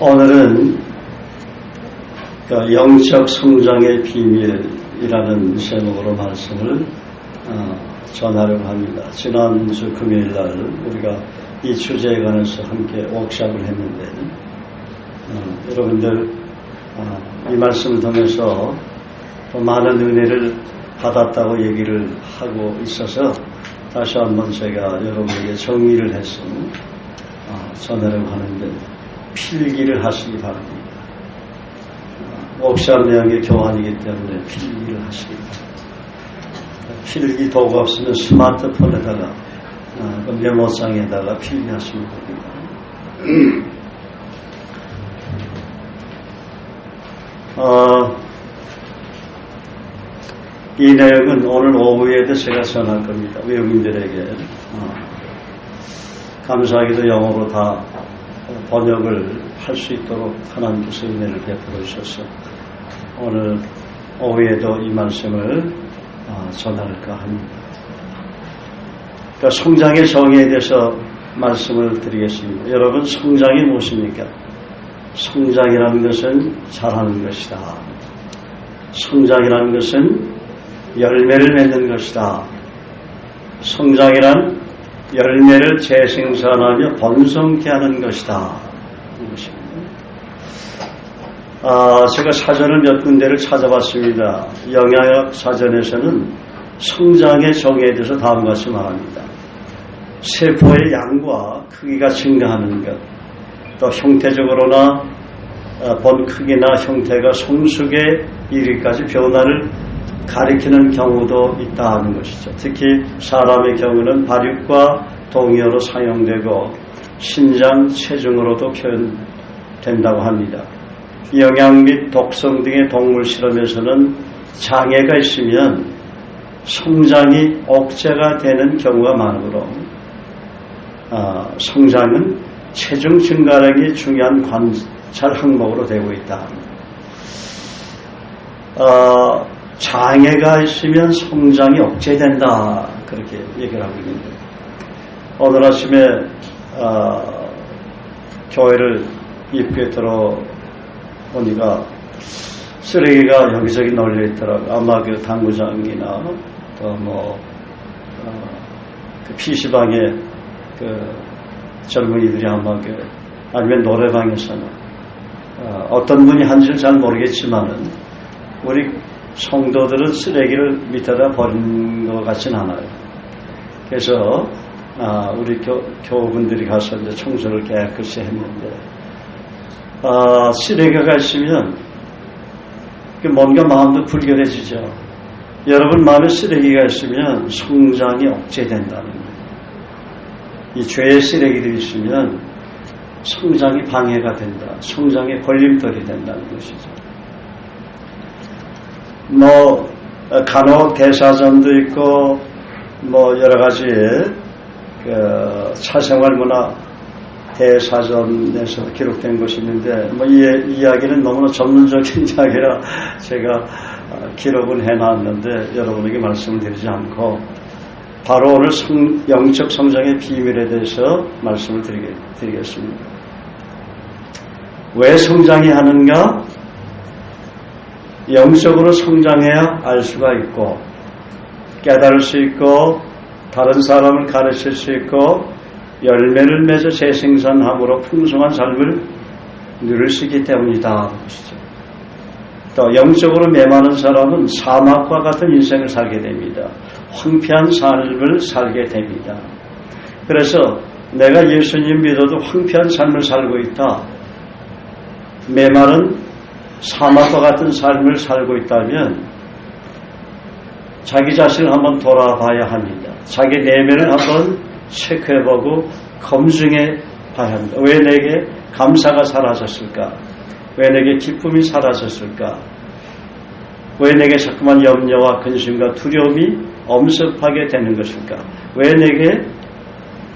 오늘은 영적 성장의 비밀이라는 제목으로 말씀을 전하려고 합니다. 지난주 금요일날 우리가 이 주제에 관해서 함께 워크숍을 했는데 여러분들 이 말씀을 통해서 많은 은혜를 받았다고 얘기를 하고 있어서 다시 한번 제가 여러분에게 정리를 해서 전하려고 하는데 필기를 하시기 바랍니다. 워크숍 내용의 교환이기 때문에 필기를 하시기 바랍니다. 필기 도구 없으면 스마트폰에다가 메모장에다가 필기하시면 됩니다. 이 내용은 오늘 오후에도 제가 전할 겁니다. 외국인들에게 감사하게도 영어로 다 번역을 할 수 있도록 하나님께서 은혜를 베풀어 주셔서 오늘 오후에도 이 말씀을 전할까 합니다. 그러니까 성장의 정의에 대해서 말씀을 드리겠습니다. 여러분, 성장이 무엇입니까? 성장이라는 것은 자라는 것이다. 성장이라는 것은 열매를 맺는 것이다. 성장이란 열매를 재생산하며 번성케 하는 것이다. 제가 사전을 몇 군데를 찾아봤습니다. 영양학 사전에서는 성장의 정의에 대해서 다음과 같이 말합니다. 세포의 양과 크기가 증가하는 것, 또 형태적으로나 본 크기나 형태가 성숙에 이르기까지 변화를 가리키는 경우도 있다 하는 것이죠. 특히 사람의 경우는 발육과 동의어로 사용되고 신장, 체중으로도 표현된다고 합니다. 영양 및 독성 등의 동물 실험에서는 장애가 있으면 성장이 억제가 되는 경우가 많으므로 성장은 체중 증가량이 중요한 관찰 항목으로 되고 있다. 장애가 있으면 성장이 억제된다, 그렇게 얘기를 하고 있는데, 오늘 아침에 교회를 입구에 들어보니까 쓰레기가 여기저기 널려 있더라고요. 아마 그 당구장이나 또 그 PC방에 그 젊은이들이 아마 아니면 노래방에서는 어떤 분이 한지는 잘 모르겠지만은 우리 성도들은 쓰레기를 밑에다 버린 것 같진 않아요. 그래서 우리 교우분들이 가서 이제 청소를 깨끗이 했는데 쓰레기가 있으면 뭔가 마음도 불결해지죠. 여러분 마음에 쓰레기가 있으면 성장이 억제된다는 거예요. 이 죄의 쓰레기들이 있으면 성장이 방해가 된다. 성장의 걸림돌이 된다는 것이죠. 간혹 대사전도 있고 여러 가지의 사생활 문화 대사전에서 기록된 것이 있는데 이 이야기는 너무나 전문적인 이야기라 제가 기록은 해놨는데 여러분에게 말씀을 드리지 않고 바로 오늘 영적 성장의 비밀에 대해서 말씀을 드리겠습니다. 왜 성장이 하는가? 영적으로 성장해야 알 수가 있고 깨달을 수 있고 다른 사람을 가르칠 수 있고 열매를 맺어 재생산함으로 풍성한 삶을 누릴 수 있기 때문이다. 또 영적으로 메마른 사람은 사막과 같은 인생을 살게 됩니다. 황폐한 삶을 살게 됩니다. 그래서 내가 예수님 믿어도 황폐한 삶을 살고 있다. 메마른 사막과 같은 삶을 살고 있다면 자기 자신을 한번 돌아봐야 합니다. 자기 내면을 한번 체크해보고 검증해 봐야 합니다. 왜 내게 감사가 사라졌을까? 왜 내게 기쁨이 사라졌을까? 왜 내게 자꾸만 염려와 근심과 두려움이 엄습하게 되는 것일까? 왜 내게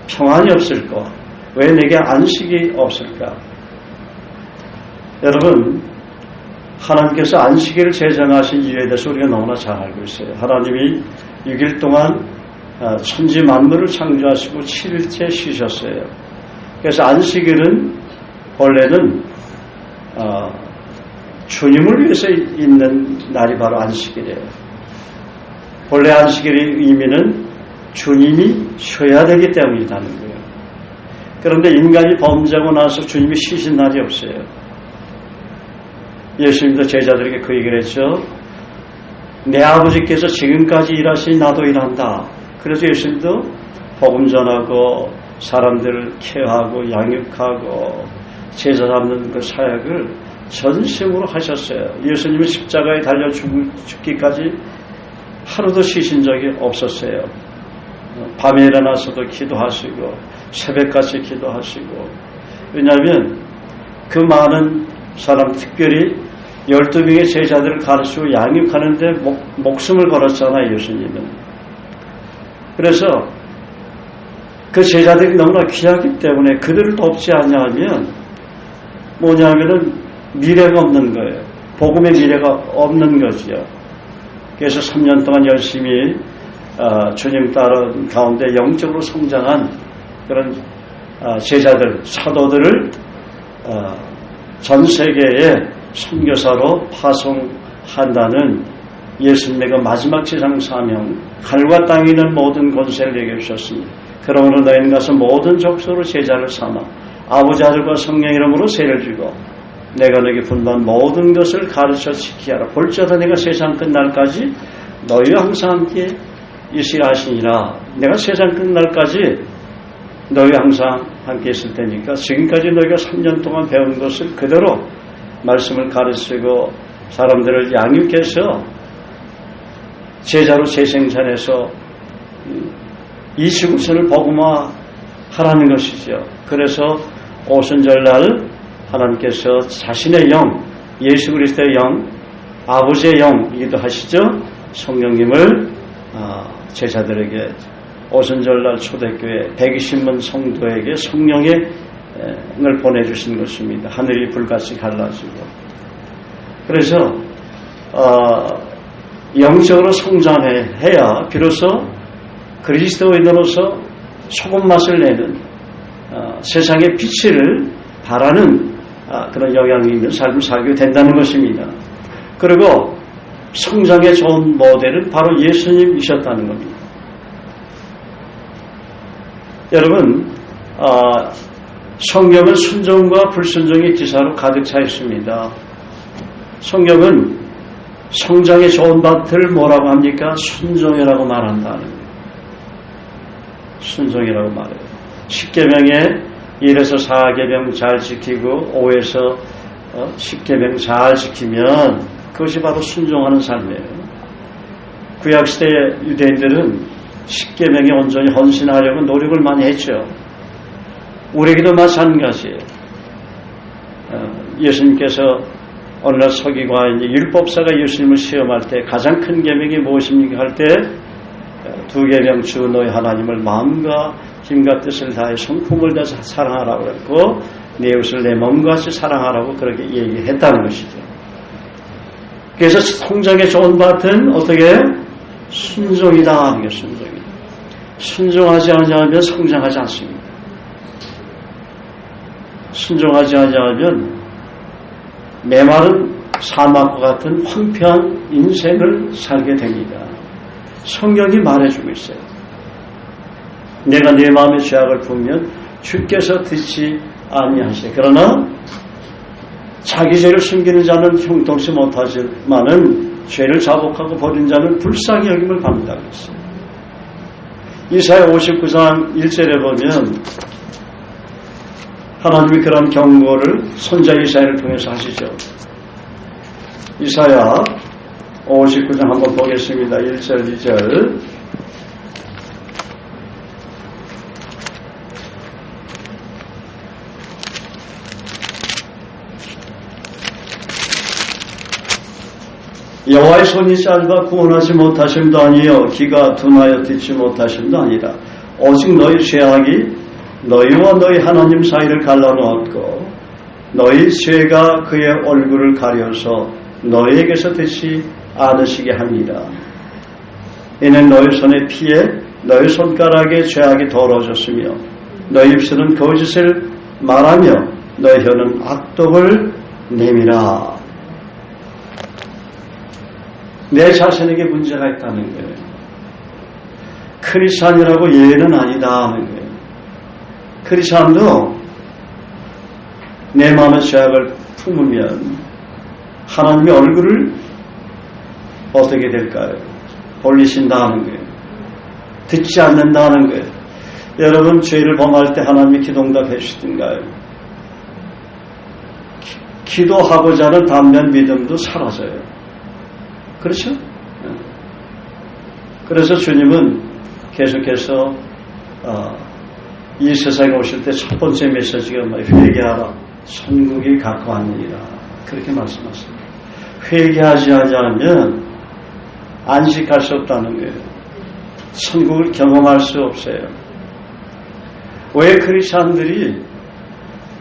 평안이 없을까? 왜 내게 안식이 없을까? 여러분, 하나님께서 안식일을 제정하신 이유에 대해서 우리가 너무나 잘 알고 있어요. 하나님이 6일 동안 천지 만물을 창조하시고 7일째 쉬셨어요. 그래서 안식일은 원래는 주님을 위해서 있는 날이 바로 안식일이에요. 본래 안식일의 의미는 주님이 쉬어야 되기 때문이라는 거예요. 그런데 인간이 범죄하고 나서 주님이 쉬신 날이 없어요. 예수님도 제자들에게 그 얘기를 했죠. 내 아버지께서 지금까지 일하시니 나도 일한다. 그래서 예수님도 복음 전하고 사람들을 케어하고 양육하고 제자 잡는 그 사역을 전심으로 하셨어요. 예수님은 십자가에 달려 죽기까지 하루도 쉬신 적이 없었어요. 밤에 일어나서도 기도하시고 새벽까지 기도하시고. 왜냐하면 그 많은 사람, 특별히 12명의 제자들을 가르치고 양육하는데 목숨을 걸었잖아요, 예수님은. 그래서 그 제자들이 너무나 귀하기 때문에 그들을 돕지 않냐면 뭐냐면은 미래가 없는 거예요. 복음의 미래가 없는 거죠. 그래서 3년 동안 열심히 주님 따른 가운데 영적으로 성장한 그런 제자들, 사도들을 전 세계에 선교사로 파송한다는 예수님의 그 마지막 지상 사명, 하늘과 땅에 있는 모든 권세를 내게 주셨으니 그러므로 너희는 가서 모든 족속으로 제자를 삼아 아버지 아들과 성령 이름으로 세를 주고 내가 너에게 분부한 모든 것을 가르쳐 지키게 하라. 볼지어다 내가 세상 끝날까지 너희와 항상 함께 있으라 하시니라. 내가 세상 끝날까지 너희와 항상 함께 있을 테니까 지금까지 너희가 3년 동안 배운 것을 그대로 말씀을 가르치고 사람들을 양육해서 제자로 재생산해서 이 지구촌을 복음화하라는 것이죠. 그래서 오순절날 하나님께서 자신의 영, 예수 그리스도의 영, 아버지의 영이기도 하시죠. 성령님을 제자들에게 오순절날 초대교회 120만 성도에게 성령을 보내주신 것입니다. 하늘이 불같이 갈라지고. 그래서 영적으로 성장해야 비로소 그리스도인으로서 소금 맛을 내는 세상의 빛을 바라는 그런 영향이 있는 삶을 살게 된다는 것입니다. 그리고 성장의 좋은 모델은 바로 예수님이셨다는 겁니다. 여러분, 성경은 순종과 불순종의 기사로 가득 차 있습니다. 성경은 성장의 좋은 밭을 뭐라고 합니까? 순종이라고 말한다는 거예요. 순종이라고 말해요. 10계명에 1에서 4계명 잘 지키고 5에서 10계명 잘 지키면 그것이 바로 순종하는 삶이에요. 구약시대 유대인들은 10계명에 온전히 헌신하려고 노력을 많이 했죠. 우리에게도 마찬가지예요. 예수님께서 어느 날 서기관이 율법사가 예수님을 시험할 때 가장 큰 계명이 무엇입니까? 할 때 2계명 주 너희 하나님을 마음과 힘과 뜻을 다해 성품을 다해서 사랑하라고 했고 내 이웃을 내 몸과 같이 사랑하라고 그렇게 얘기했다는 것이죠. 그래서 성장의 좋은 밭은 어떻게? 순종이다 하는 게 순종이다. 순종하지 않으면 성장하지 않습니다. 순종하지 않으면 메마른 사막과 같은 황폐한 인생을 살게 됩니다. 성경이 말해주고 있어요. 내가 내 마음의 죄악을 품으면 주께서 듣지 아니하시되 그러나 자기 죄를 숨기는 자는 형통치 못하지만은 죄를 자복하고 버린 자는 불쌍히 여김을 받는다고 했어요. 이사야 59장 1절에 보면 하나님이 그런 경고를 선자 이사야를 통해서 하시죠. 이사야 59장 한번 보겠습니다. 1절 2절 여호와의 손이 짧아 구원하지 못하심도 아니요 귀가 둔하여 듣지 못하심도 아니라 오직 너희 죄악이 너희와 너희 하나님 사이를 갈라놓았고 너희 죄가 그의 얼굴을 가려서 너희에게서 듣지 않으시게 합니다. 이는 너희 손의 피에 너희 손가락의 죄악이 더러워졌으며 너희 입술은 거짓을 말하며 너희 혀는 악독을 내밀어. 내 자신에게 문제가 있다는 거예요. 크리스찬이라고 예외는 아니다 하는 거예요. 크리스찬도 내 마음의 죄악을 품으면 하나님의 얼굴을 어떻게 될까요? 돌리신다는 거예요. 듣지 않는다는 거예요. 여러분 죄를 범할 때 하나님이 기도응답해 주시던가요? 기도하고자 하는 단면 믿음도 사라져요. 그렇죠? 그래서 주님은 계속해서 이 세상에 오실 때 첫 번째 메시지가 회개하라. 천국이 가까웠느니라. 그렇게 말씀하십니다. 회개하지 않으면 안식할 수 없다는 거예요. 천국을 경험할 수 없어요. 왜 크리스찬들이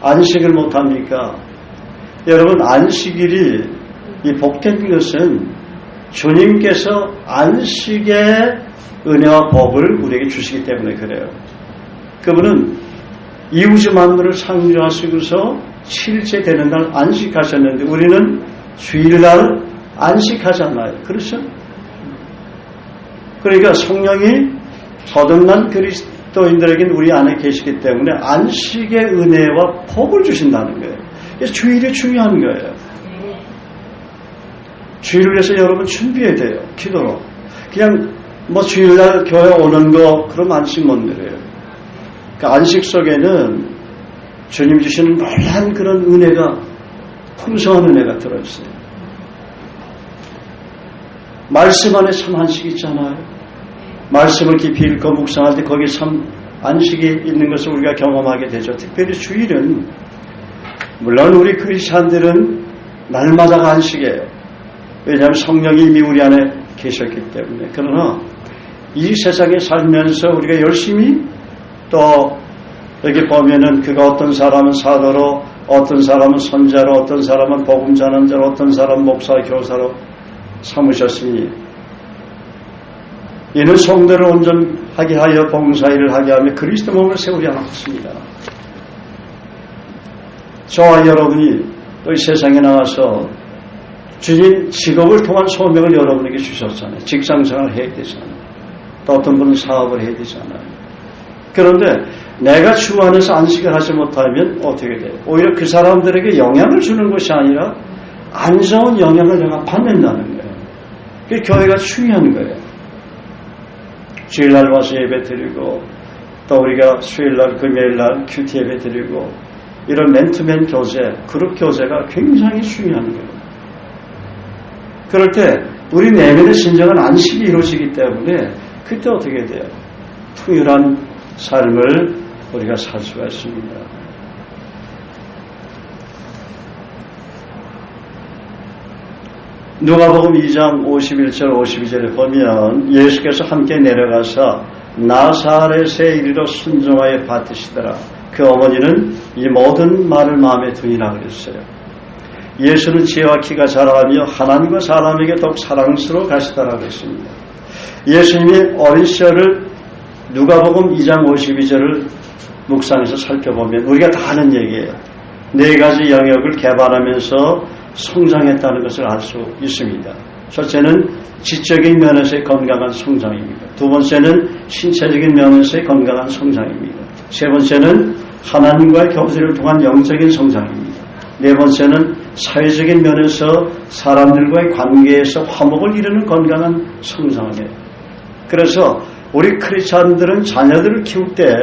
안식을 못합니까? 여러분 안식일이 이 복된 것은 주님께서 안식의 은혜와 복을 우리에게 주시기 때문에 그래요. 그분은 이 우주 만물을 창조하시고서 7째 되는 날 안식하셨는데 우리는 주일날 안식하잖아요. 그렇죠? 그러니까 성령이 거듭난 그리스도인들에게는 우리 안에 계시기 때문에 안식의 은혜와 복을 주신다는 거예요. 그래서 주일이 중요한 거예요. 주일을 위해서 여러분 준비해야 돼요. 기도로. 그냥 주일날 교회 오는 거 그럼 안식 못 누려요. 그러니까 안식 속에는 주님 주시는 놀라운 그런 은혜가 풍성한 은혜가 들어있어요. 말씀 안에 참 안식이 있잖아요. 말씀을 깊이 읽고 묵상할 때 거기에 참 안식이 있는 것을 우리가 경험하게 되죠. 특별히 주일은 물론 우리 크리스찬들은 날마다가 안식이에요. 왜냐하면 성령이 이미 우리 안에 계셨기 때문에. 그러나 이 세상에 살면서 우리가 열심히 또 여기 보면은 그가 어떤 사람은 사도로, 어떤 사람은 선자로, 어떤 사람은 복음 전환자로, 어떤 사람은 목사 교사로 삼으셨으니 이는 성도를 온전하게 하여 봉사일을 하게 하며 그리스도 몸을 세우려 하셨습니다. 저와 여러분이 또 이 세상에 나와서 주님 직업을 통한 소명을 여러분에게 주셨잖아요. 직장생활을 해야 되잖아요. 또 어떤 분은 사업을 해야 되잖아요. 그런데 내가 주 안에서 안식을 하지 못하면 어떻게 돼요? 오히려 그 사람들에게 영향을 주는 것이 아니라 안 좋은 영향을 내가 받는다는 거예요. 그게 교회가 중요한 거예요. 주일날 와서 예배 드리고 또 우리가 수요일날 금요일날 큐티 예배 드리고 이런 맨투맨 교제, 그룹 교제가 굉장히 중요한 거예요. 그럴 때 우리 내면의 진정한 안식이 이루어지기 때문에 그때 어떻게 돼요? 풍요한 삶을 우리가 살 수가 있습니다. 누가복음 2장 51절 52절에 보면 예수께서 함께 내려가서 나사렛에 이르러 순종하여 받으시더라. 그 어머니는 이 모든 말을 마음에 두니라 그랬어요. 예수는 지혜와 키가 자라며 하나님과 사람에게 더욱 사랑스러워 가시더라 그랬습니다. 예수님이 어린 시절을 누가복음 2장 52절을 묵상해서 살펴보면 우리가 다 아는 얘기예요. 4가지 영역을 개발하면서 성장했다는 것을 알 수 있습니다. 첫째는 지적인 면에서의 건강한 성장입니다. 두 번째는 신체적인 면에서의 건강한 성장입니다. 세 번째는 하나님과의 교제를 통한 영적인 성장입니다. 네 번째는 사회적인 면에서 사람들과의 관계에서 화목을 이루는 건강한 성장이에요. 그래서 우리 크리스찬들은 자녀들을 키울 때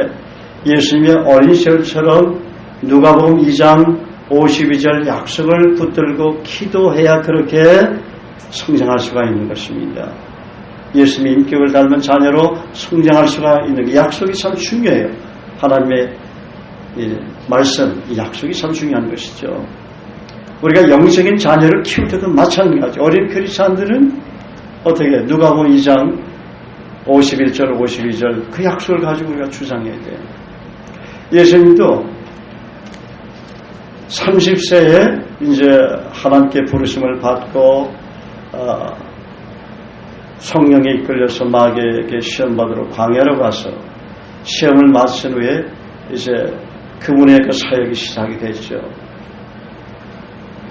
예수님의 어린 시절처럼 누가복음 2장 52절 약속을 붙들고 기도해야 그렇게 성장할 수가 있는 것입니다. 예수님의 인격을 닮은 자녀로 성장할 수가 있는 게 약속이 참 중요해요. 하나님의 말씀, 이 약속이 참 중요한 것이죠. 우리가 영적인 자녀를 키울 때도 마찬가지. 어린 크리스찬들은 어떻게 누가복음 2장 51절, 52절 그 약속을 가지고 우리가 주장해야 돼요. 예수님도 30세에 이제 하나님께 부르심을 받고 성령에 이끌려서 마귀에게 시험받으러 광야로 가서 시험을 마친 후에 이제 그분의 그 사역이 시작이 됐죠.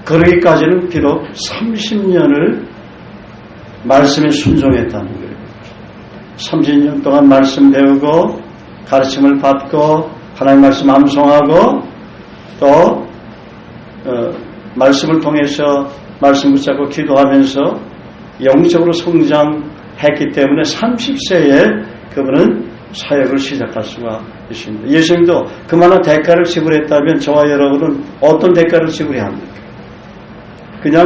그러기까지는 비록 30년을 말씀에 순종했다는 거예요. 30년 동안 말씀 배우고 가르침을 받고 하나님 말씀 암송하고 또 말씀을 통해서 말씀 붙잡고 기도하면서 영적으로 성장했기 때문에 30세에 그분은 사역을 시작할 수가 있습니다. 예수님도 그만한 대가를 지불했다면 저와 여러분은 어떤 대가를 지불해야 합니까? 그냥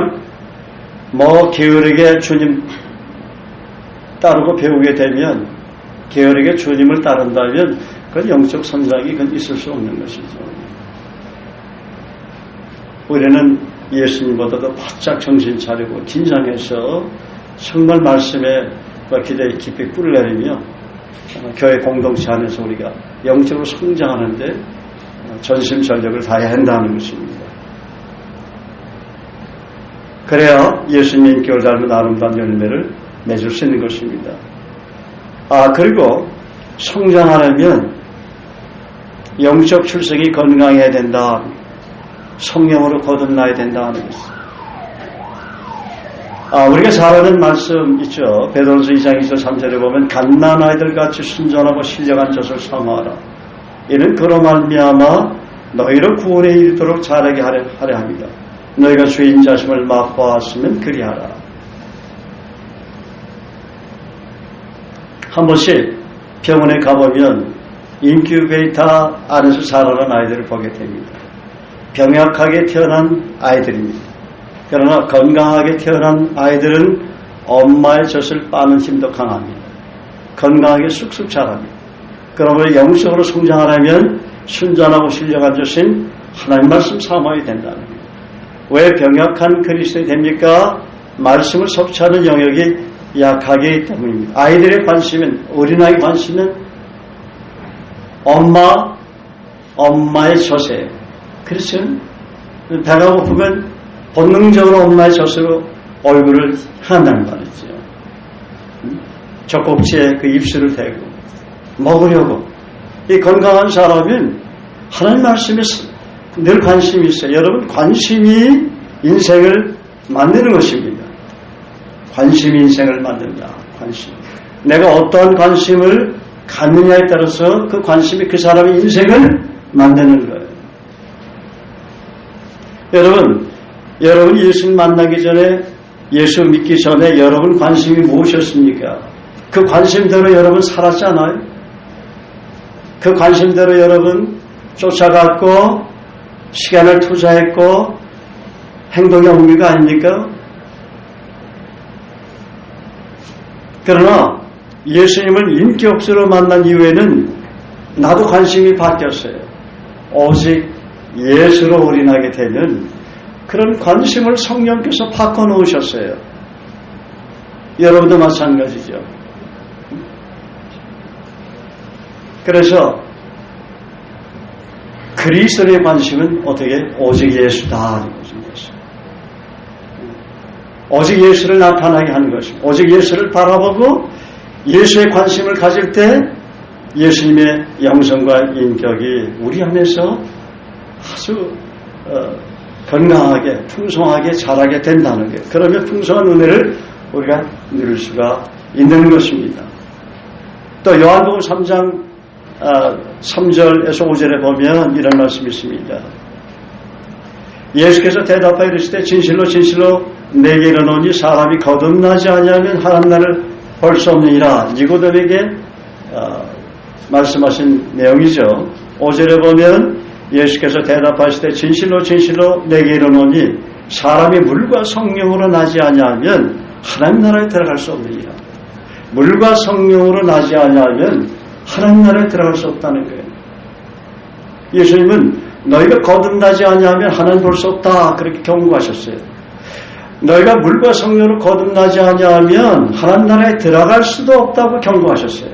게으르게 주님 따르고 배우게 되면, 게으르게 주님을 따른다면 그건 영적 성장이 있을 수 없는 것이죠. 우리는 예수님보다도 바짝 정신 차리고 긴장해서 정말 말씀에 기대에 깊이 뿔을 내리며 교회 공동체 안에서 우리가 영적으로 성장하는데 전심전력을 다해야 한다는 것입니다. 그래야 예수님 인격을 닮은 아름다운 열매를 맺을 수 있는 것입니다. 그리고 성장하려면 영적 출생이 건강해야 된다. 성령으로 거듭나야 된다는 것입니다. 우리가 잘 아는 말씀 있죠. 베드로서 2장 2절 3절에 보면 갓난 아이들같이 순전하고 신령한 젖을 사모하라. 이는 그로 말미암아 너희를 구원에 이르도록 자라게 하려 합니다. 너희가 주인 자심을 맛보았으면 그리하라. 한 번씩 병원에 가보면 인큐베이터 안에서 자라는 아이들을 보게 됩니다. 병약하게 태어난 아이들입니다. 그러나 건강하게 태어난 아이들은 엄마의 젖을 빠는 힘도 강합니다. 건강하게 쑥쑥 자랍니다. 그러므로 영적으로 성장하려면 순전하고 신령한 젖인 하나님 말씀 사모해야 된다는 겁니다. 왜 병약한 그리스도인이 됩니까? 말씀을 섭취하는 영역이 약하기 때문입니다. 아이들의 관심은, 어린아이 관심은 엄마의 젖에, 그렇죠? 배가 고프면 본능적으로 엄마의 젖으로 얼굴을 향한다는 말이죠. 젖꼭지에 그 입술을 대고 먹으려고. 이 건강한 사람은 하나님 말씀에 늘 관심이 있어요. 여러분, 관심이 인생을 만드는 것입니다. 관심이 인생을 만든다. 관심. 내가 어떠한 관심을 갖느냐에 따라서 그 관심이 그 사람의 인생을 만드는 거예요. 여러분 예수님 만나기 전에, 예수 믿기 전에 여러분 관심이 무엇이었습니까? 그 관심대로 여러분 살았잖아요. 그 관심대로 여러분 쫓아갔고 시간을 투자했고 행동의 의미가 아닙니까? 그러나 예수님을 인격적으로 만난 이후에는 나도 관심이 바뀌었어요. 오직 예수로 올인하게 되면 그런 관심을 성령께서 바꿔놓으셨어요. 여러분도 마찬가지죠. 그래서 그리스도의 관심은 어떻게? 오직 예수다. 오직 예수를 나타나게 하는 것입니다. 오직 예수를 바라보고 예수의 관심을 가질 때 예수님의 영성과 인격이 우리 안에서 아주 건강하게 풍성하게 자라게 된다는 게, 그러면 풍성한 은혜를 우리가 누릴 수가 있는 것입니다. 또 요한복음 3장 3절에서 5절에 보면 이런 말씀이 있습니다. 예수께서 대답하여 이르시되 진실로 진실로 내게 이르노니 사람이 거듭나지 아니하면 하나님 나라를 볼 수 없느니라. 니고데에게 말씀하신 내용이죠. 5절에 보면 예수께서 대답하시되 진실로 진실로 내게 이르노니 사람이 물과 성령으로 나지 아니하면 하나님 나라에 들어갈 수 없느니라. 물과 성령으로 나지 아니하면 하나님 나라에 들어갈 수 없다는 거예요. 예수님은 너희가 거듭나지 아니하면 하나님 볼 수 없다, 그렇게 경고하셨어요. 너희가 물과 성령으로 거듭나지 아니하면 하나님 나라에 들어갈 수도 없다고 경고하셨어요.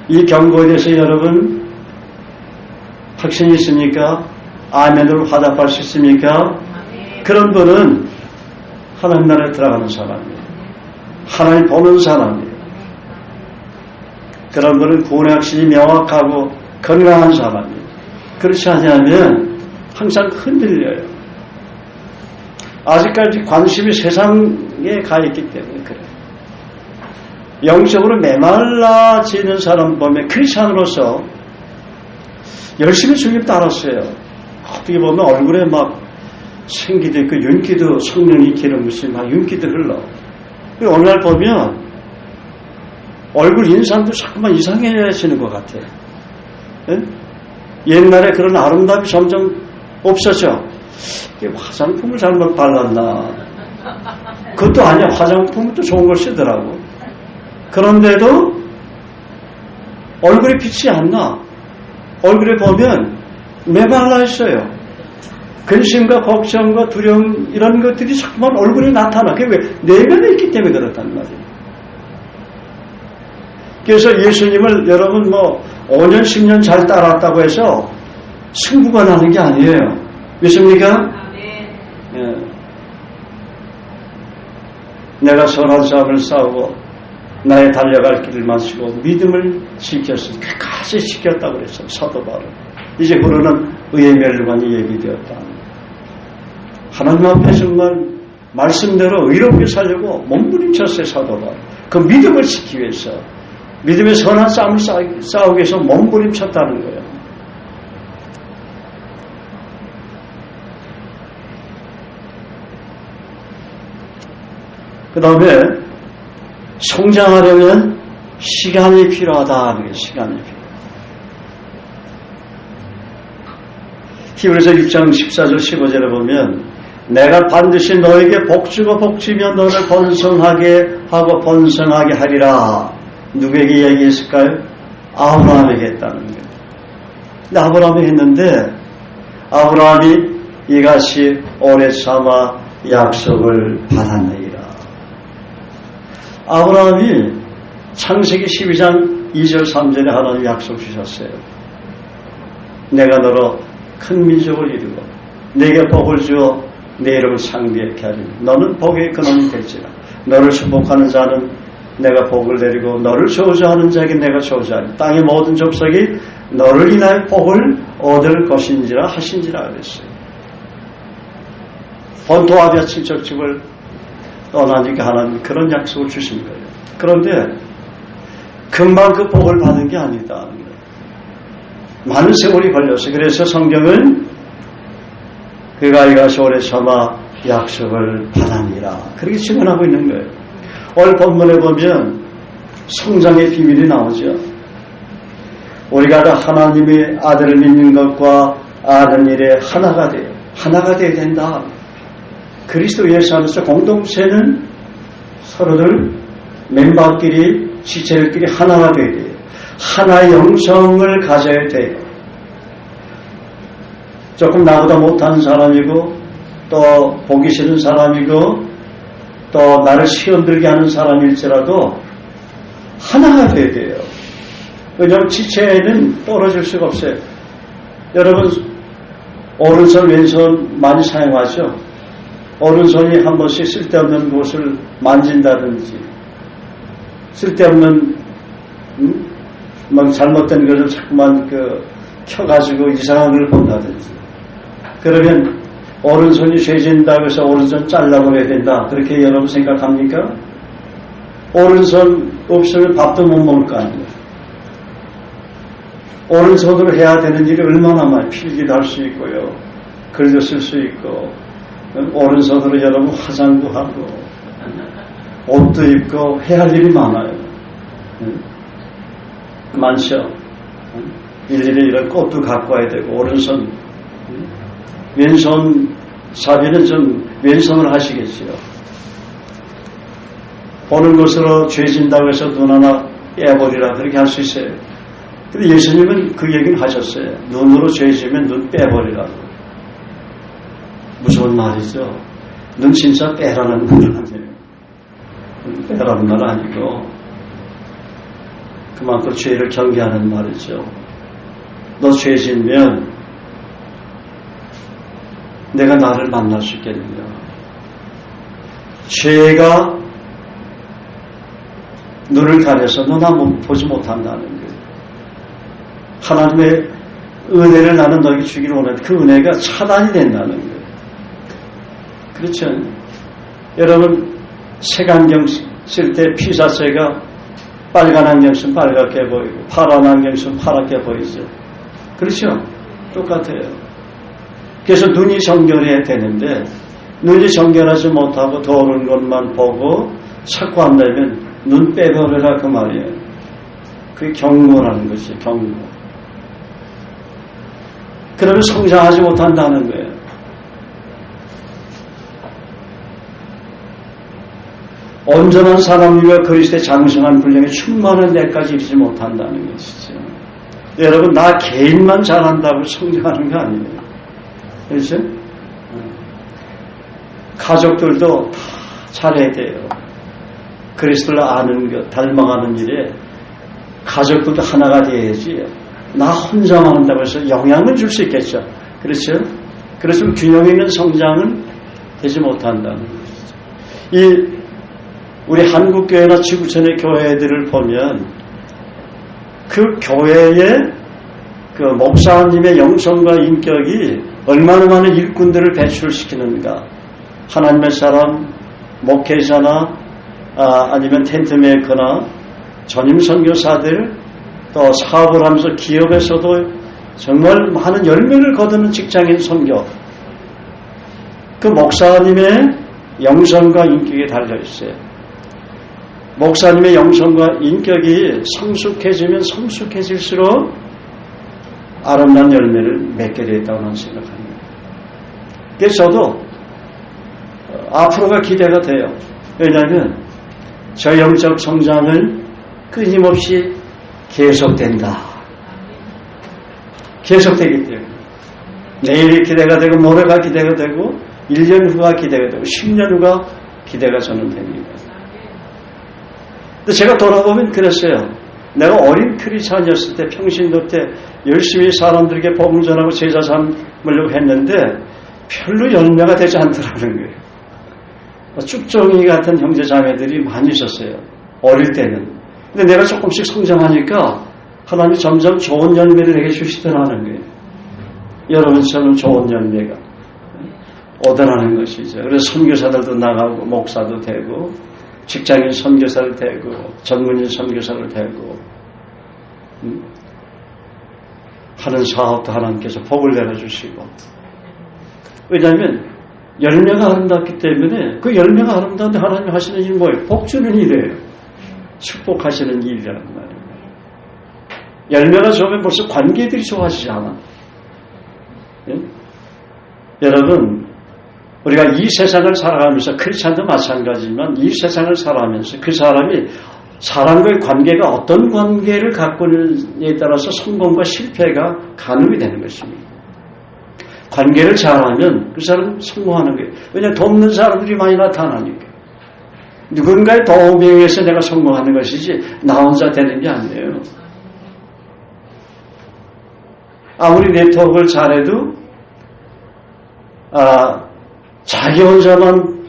이 경고에 대해서 여러분 확신이 있습니까? 아멘으로 화답할 수 있습니까? 그런 분은 하나님 나라에 들어가는 사람이에요. 하나님 보는 사람이에요. 그런 분은 구원의 확신이 명확하고 건강한 사람이에요. 그렇지 않으면 항상 흔들려요. 아직까지 관심이 세상에 가 있기 때문에 그래요. 영적으로 메말라지는 사람 보면 크리스찬으로서 열심히 주님 따랐어요. 어떻게 보면 얼굴에 막 생기도 있고 윤기도 성령이 기름 부으시면 막 윤기도 흘러. 어느 날 보면 얼굴 인상도 자꾸만 이상해지는 것 같아요. 네? 옛날에 그런 아름다움이 점점 없어져. 화장품을 잘못 발랐나. 그것도 아니야. 화장품은 또 좋은 걸 쓰더라고. 그런데도 얼굴에 빛이 안 나. 얼굴에 보면 메말라 있어요. 근심과 걱정과 두려움 이런 것들이 자꾸만 얼굴에 나타나. 그게 왜? 내면에 있기 때문에 그렇단 말이에요. 그래서 예수님을 여러분 5년 10년 잘 따랐다고 해서 승부가 나는 게 아니에요. 믿습니까? 예. 내가 선한 싸움을 싸우고 나의 달려갈 길을 마치고 믿음을 지켰으니 끝까지 지켰다고 그랬어요. 사도 바울. 이제 그러는 의의 멸관이 얘기되었다. 하나님 앞에 정말 말씀대로 의롭게 살려고 몸부림쳤어요. 사도 바울. 그 믿음을 지키기 위해서 믿음의 선한 싸움을 싸우기 위해서 몸부림쳤다는 거예요. 그 다음에 성장하려면 시간이 필요하다. 시간이 필요하다. 히브리서 6장 14절 15절에 보면 내가 반드시 너에게 복주고 복주며 너를 번성하게 하고 번성하게 하리라. 누구에게 얘기했을까요? 아브라함에게 했다는 거예요. 근데 아브라함이 했는데 아브라함이 이같이 오래 참아 약속을 받았느니라. 아브라함이 창세기 12장 2절 3절에 하나님 약속 주셨어요. 내가 너로 큰 민족을 이루고 내게 복을 주어 내 이름을 상비케 하리니 너는 복의 근원이 될지라. 너를 축복하는 자는 내가 복을 내리고 너를 저주하는 자에게 내가 저주하리. 땅의 모든 족속이 너를 인하여 복을 얻을 것인지라 하신지라 그랬어요. 본토아비아 친척집을 떠나니까 하나님 그런 약속을 주신 거예요. 그런데 금방 그 복을 받은 게 아니다. 많은 세월이 걸렸어요. 그래서 성경은 그가 이가시 오래 참아 약속을 받았니라. 그렇게 증언하고 있는 거예요. 오늘 본문에 보면 성장의 비밀이 나오죠. 우리가 다 하나님의 아들을 믿는 것과 아는 일에 하나가 돼요. 하나가 돼야 된다. 그리스도 예수 안에서 공동체는 서로들 멤버끼리 지체들끼리 하나가 돼야 돼요. 하나의 영성을 가져야 돼요. 조금 나보다 못하는 사람이고 또 보기 싫은 사람이고 또 나를 시험들게 하는 사람일지라도 하나가 돼야 돼요. 왜냐하면 지체에는 떨어질 수가 없어요. 여러분 오른손 왼손 많이 사용하죠. 오른손이 한 번씩 쓸데없는 곳을 만진다든지 쓸데없는 막 잘못된 것을 자꾸만 켜가지고 이상한 걸 본다든지 그러면 오른손이 죄진다고 해서 오른손 잘라버려야 된다. 그렇게 여러분 생각합니까? 오른손 없으면 밥도 못 먹을 거 아니에요. 오른손으로 해야 되는 일이 얼마나 많이 필기도 할 수 있고요. 글도 쓸 수 있고 오른손으로 여러분 화장도 하고 옷도 입고 해야 할 일이 많아요. 많죠. 일일이 이런 꽃도 갖고 와야 되고 오른손 왼손 사비는 좀 왼손을 하시겠지요. 보는 것으로 죄진다고 해서 눈 하나 빼버리라 그렇게 할 수 있어요. 근데 예수님은 그 얘기를 하셨어요. 눈으로 죄지면 눈 빼버리라고. 무서운 말이죠. 눈 진짜 빼라는 말 아니에요. 빼라는 말 아니고 그만큼 죄를 경계하는 말이죠. 너 죄지면 내가 나를 만날 수 있겠느냐. 죄가 눈을 가려서 너 나 보지 못한다는 거예요. 하나님의 은혜를 나는 너에게 주기를 원하는데 그 은혜가 차단이 된다는 거예요. 그렇죠? 여러분 색안경 쓸 때 피사체가 빨간 안경 쓰면 빨갛게 보이고 파란 안경 쓰면 파랗게 보이죠. 그렇죠? 똑같아요. 그래서 눈이 정결해야 되는데 눈이 정결하지 못하고 더러운 것만 보고 자꾸 한다면 눈 빼버려라 그 말이에요. 그게 경고라는 것이 경고. 그러면 성장하지 못한다는 거예요. 온전한 사람이며 그리스도의 장성한 분량에 충만한 데까지 이르지 못한다는 것이죠. 여러분 나 개인만 잘한다고 성장하는 게 아니에요. 그렇죠? 가족들도 다 잘해야 돼요. 그리스도를 아는 것, 닮아가는 일에 가족들도 하나가 돼야지 나 혼자만 한다고 해서 영향을 줄 수 있겠죠. 그렇죠? 그렇지만 균형 있는 성장은 되지 못한다는 것이죠. 우리 한국교회나 지구촌의 교회들을 보면 그 교회의 그 목사님의 영성과 인격이 얼마나 많은 일꾼들을 배출시키는가. 하나님의 사람, 목회자나 아니면 텐트메이커나 전임 선교사들 또 사업을 하면서 기업에서도 정말 많은 열매를 거두는 직장인 선교. 그 목사님의 영성과 인격이 달려있어요. 목사님의 영성과 인격이 성숙해지면 성숙해질수록 아름다운 열매를 맺게 되었다고 저는 생각합니다. 그래서 저도 앞으로가 기대가 돼요. 왜냐하면 저 영적 성장은 끊임없이 계속된다. 계속되기 때문에 내일이 기대가 되고 모레가 기대가 되고 1년 후가 기대가 되고 10년 후가 기대가 저는 됩니다. 근데 제가 돌아보면 그랬어요. 내가 어린 크리스찬이었을 때 평신도 때 열심히 사람들에게 복음 전하고 제자 삼으려고 했는데 별로 열매가 되지 않더라는 거예요. 쭉정이 같은 형제 자매들이 많이 있었어요. 어릴 때는. 근데 내가 조금씩 성장하니까 하나님이 점점 좋은 열매를 내게 주시더라는 거예요. 여러분처럼 좋은 열매가 오더라는 것이죠. 그래서 선교사들도 나가고 목사도 되고 직장인 선교사를 되고 전문인 선교사를 되고 하는 사업도 하나님께서 복을 내려주시고. 왜냐하면 열매가 아름답기 때문에 그 열매가 아름다운데 하나님 하시는 일이 뭐예요? 복 주는 일이에요. 축복하시는 일이라는 말이에요. 열매가 좋으면 벌써 관계들이 좋아지지 않아? 예? 여러분 우리가 이 세상을 살아가면서 크리스찬도 마찬가지지만 이 세상을 살아가면서 그 사람이 사람과의 관계가 어떤 관계를 갖고 있느냐에 따라서 성공과 실패가 가늠이 되는 것입니다. 관계를 잘하면 그 사람은 성공하는 거예요. 왜냐하면 돕는 사람들이 많이 나타나니까. 누군가의 도움에 의해서 내가 성공하는 것이지 나 혼자 되는 게 아니에요. 아무리 네트워크를 잘해도 자기 혼자만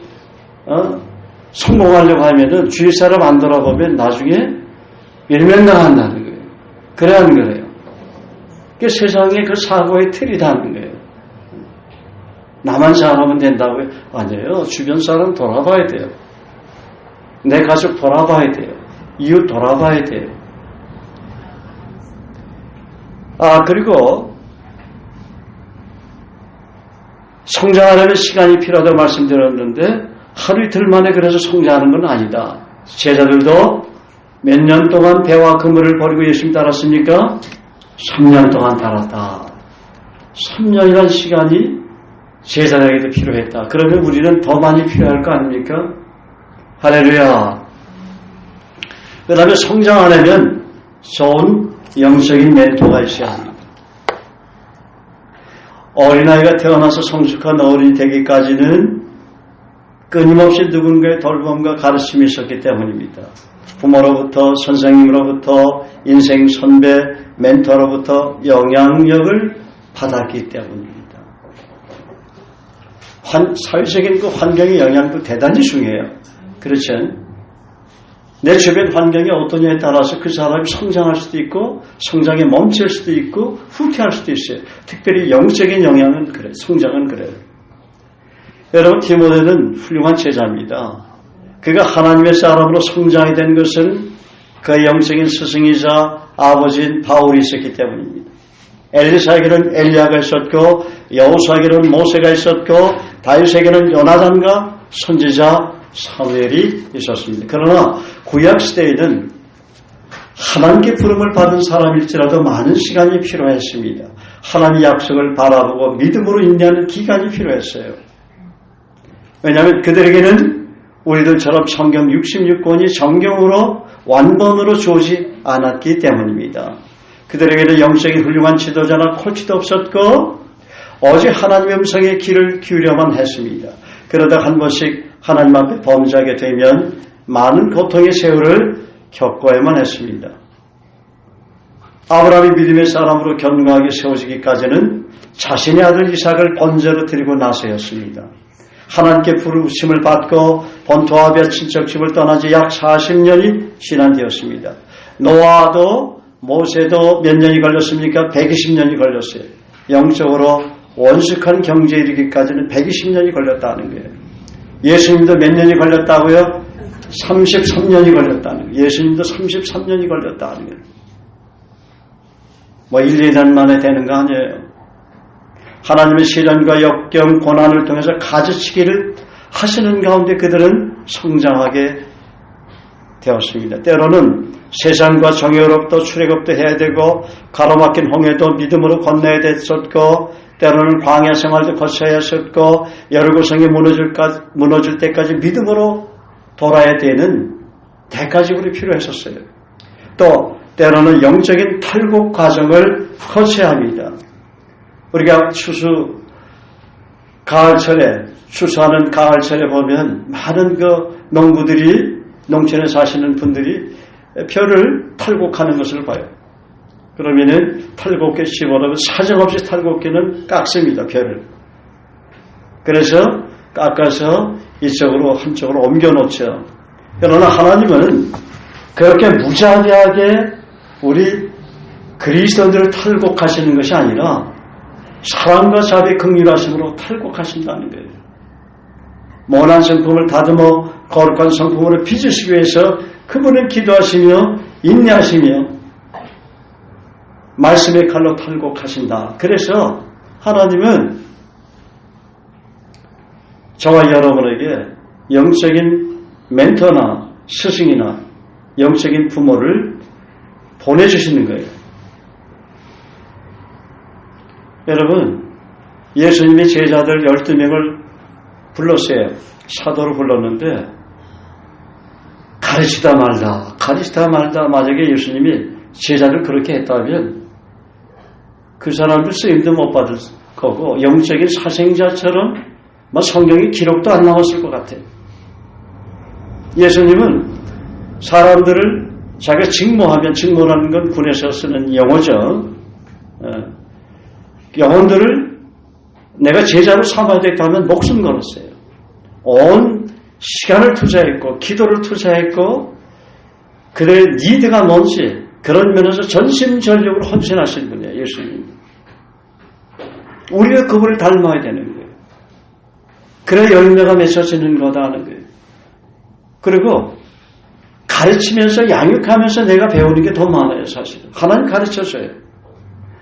성공하려고 하면은 주위 사람 안 돌아보면 나중에 일면당한다는 거예요. 그래야 하는 거예요. 그 세상의 그 사고의 틀이 다는 거예요. 나만 잘하면 된다고요? 아니에요. 주변 사람 돌아봐야 돼요. 내 가족 돌아봐야 돼요. 이웃 돌아봐야 돼요. 그리고 성장하려면 시간이 필요하다고 말씀드렸는데 하루 이틀 만에 그래서 성장하는 건 아니다. 제자들도 몇 년 동안 배와 그물을 버리고 예수님 따랐습니까? 3년 동안 따랐다. 3년이라는 시간이 제자들에게도 필요했다. 그러면 우리는 더 많이 필요할 거 아닙니까? 할렐루야. 그 다음에 성장하려면 좋은 영적인 멘토가 있어야 합니다. 어린아이가 태어나서 성숙한 어른이 되기까지는 끊임없이 누군가의 돌봄과 가르침이 있었기 때문입니다. 부모로부터, 선생님으로부터, 인생 선배, 멘토로부터 영향력을 받았기 때문입니다. 사회적인 그 환경의 영향도 대단히 중요해요. 그렇죠? 내 주변 환경이 어떠냐에 따라서 그 사람이 성장할 수도 있고 성장에 멈출 수도 있고 후퇴할 수도 있어요. 특별히 영적인 영향은 그래요. 성장은 그래요. 여러분, 디모데는 훌륭한 제자입니다. 그가 하나님의 사람으로 성장이 된 것은 그의 영적인 스승이자 아버지인 바울이 있었기 때문입니다. 엘리사에게는 엘리야가 있었고 여호수아에게는 모세가 있었고 다윗에게는 요나단과 선지자 사무엘이 있었습니다. 그러나 구약시대에는 하나님께 부름을 받은 사람일지라도 많은 시간이 필요했습니다. 하나님의 약속을 바라보고 믿음으로 인내하는 기간이 필요했어요. 왜냐하면 그들에게는 우리들처럼 성경 66권이 정경으로 완본으로 주어지 않았기 때문입니다. 그들에게는 영적인 훌륭한 지도자나 코치도 없었고 오직 하나님의 음성에 귀를 기울여만 했습니다. 그러다 한 번씩 하나님 앞에 범죄하게 되면 많은 고통의 세월을 겪어야만 했습니다. 아브라함이 믿음의 사람으로 견고하게 세워지기까지는 자신의 아들 이삭을 번제로 드리고 나서였습니다. 하나님께 부르심을 받고 본토와 몇 친척집을 떠나지 약 40년이 지난 뒤였습니다. 노아도 모세도 몇 년이 걸렸습니까? 120년이 걸렸어요. 영적으로 원숙한 경제에 이르기까지는 120년이 걸렸다는 거예요. 예수님도 몇 년이 걸렸다고요? 33년이 걸렸다는 거예요. 예수님도 33년이 걸렸다는 거예요. 뭐 1, 2년 만에 되는 거 아니에요. 하나님의 시련과 역경, 고난을 통해서 가지치기를 하시는 가운데 그들은 성장하게 되었습니다. 때로는 세상과 정의롭도 출애굽도 해야 되고 가로막힌 홍해도 믿음으로 건너야 됐었고 때로는 광야 생활도 거쳐야 했었고 여리고성이 무너질 때까지 믿음으로 돌아야 되는 대가지불이 필요했었어요. 또 때로는 영적인 탈곡 과정을 거쳐야 합니다. 우리가 가을철에 추수하는 가을철에 보면 많은 그 농부들이 농촌에 사시는 분들이 벼를 탈곡하는 것을 봐요. 그러면은 탈곡기 집어넣으면 사정없이 탈곡기는 깎습니다. 벼를. 그래서 깎아서 이쪽으로 한쪽으로 옮겨놓죠. 그러나 하나님은 그렇게 무자비하게 우리 그리스도인들을 탈곡하시는 것이 아니라 사랑과 자비 긍휼하심으로 탈곡하신다는 거예요. 모난 성품을 다듬어 거룩한 성품으로 빚으시기 위해서 그분을 기도하시며 인내하시며 말씀의 칼로 탈곡하신다. 그래서 하나님은 저와 여러분에게 영적인 멘토나 스승이나 영적인 부모를 보내주시는 거예요. 여러분, 예수님이 제자들 12명을 불렀어요. 사도로 불렀는데 가르치다 말다 만약에 예수님이 제자를 그렇게 했다면 그 사람들 쓰임도 못 받을 거고 영적인 사생자처럼 성경에 기록도 안 나왔을 것 같아요. 예수님은 사람들을 자기가 직모라는 건 군에서 쓰는 용어죠. 영혼들을 내가 제자로 삼아야 되겠다 하면 목숨 걸었어요. 온 시간을 투자했고 기도를 투자했고 그들의 니드가 뭔지 그런 면에서 전심전력으로 헌신하신 분이에요. 예수님. 우리가 그분을 닮아야 되는 거예요. 그래야 열매가 맺혀지는 거다 하는 거예요. 그리고 가르치면서 양육하면서 내가 배우는 게 더 많아요. 사실은. 하나님 가르쳐줘요.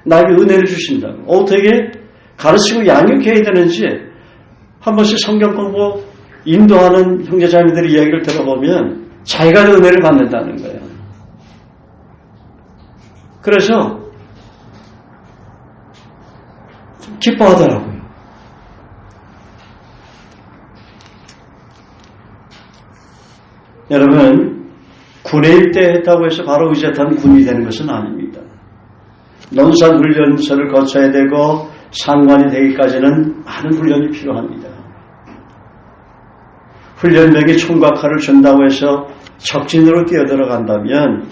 나에게 은혜를 주신다고. 어떻게 가르치고 양육해야 되는지 한 번씩 성경 공부 인도하는 형제자매들의 이야기를 들어보면 자기가 은혜를 받는다는 거예요. 그래서 좀 기뻐하더라고요. 여러분, 군에 입대했다고 해서 바로 의젓한 군이 되는 것은 아닙니다. 논산훈련소를 거쳐야 되고 상관이 되기까지는 많은 훈련이 필요합니다. 훈련병이 총과 칼을 준다고 해서 적진으로 뛰어들어간다면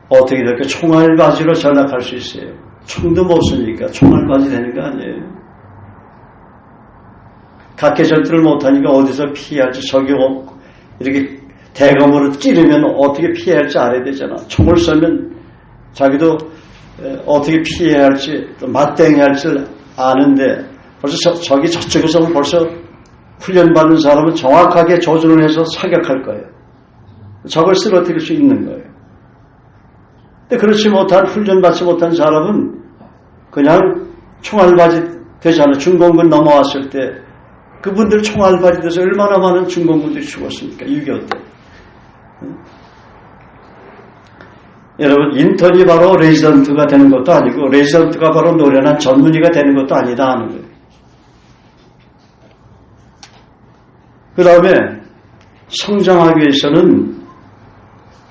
어떻게 될까? 총알바지로 전락할 수 있어요. 총도 못 쓰니까 총알바지 되는 거 아니에요. 각계 전투를 못하니까 어디서 피할지 적이 이렇게 대검으로 찌르면 어떻게 피해야 할지 알아야 되잖아. 총을 쏘면 자기도 어떻게 피해야 할지 맞대응해야 할지 아는데 벌써 저기 저쪽에서 벌써 훈련받는 사람은 정확하게 조준을 해서 사격할 거예요. 적을 쓰러뜨릴 수 있는 거예요. 근데 그렇지 못한 훈련받지 못한 사람은 그냥 총알바지 되잖아요. 중공군 넘어왔을 때 그분들 총알바지 돼서 얼마나 많은 중공군들이 죽었습니까? 6.25 때. 여러분 인턴이 바로 레지던트가 되는 것도 아니고 레지던트가 바로 노련한 전문의가 되는 것도 아니다 하는 거예요. 그 다음에 성장하기 위해서는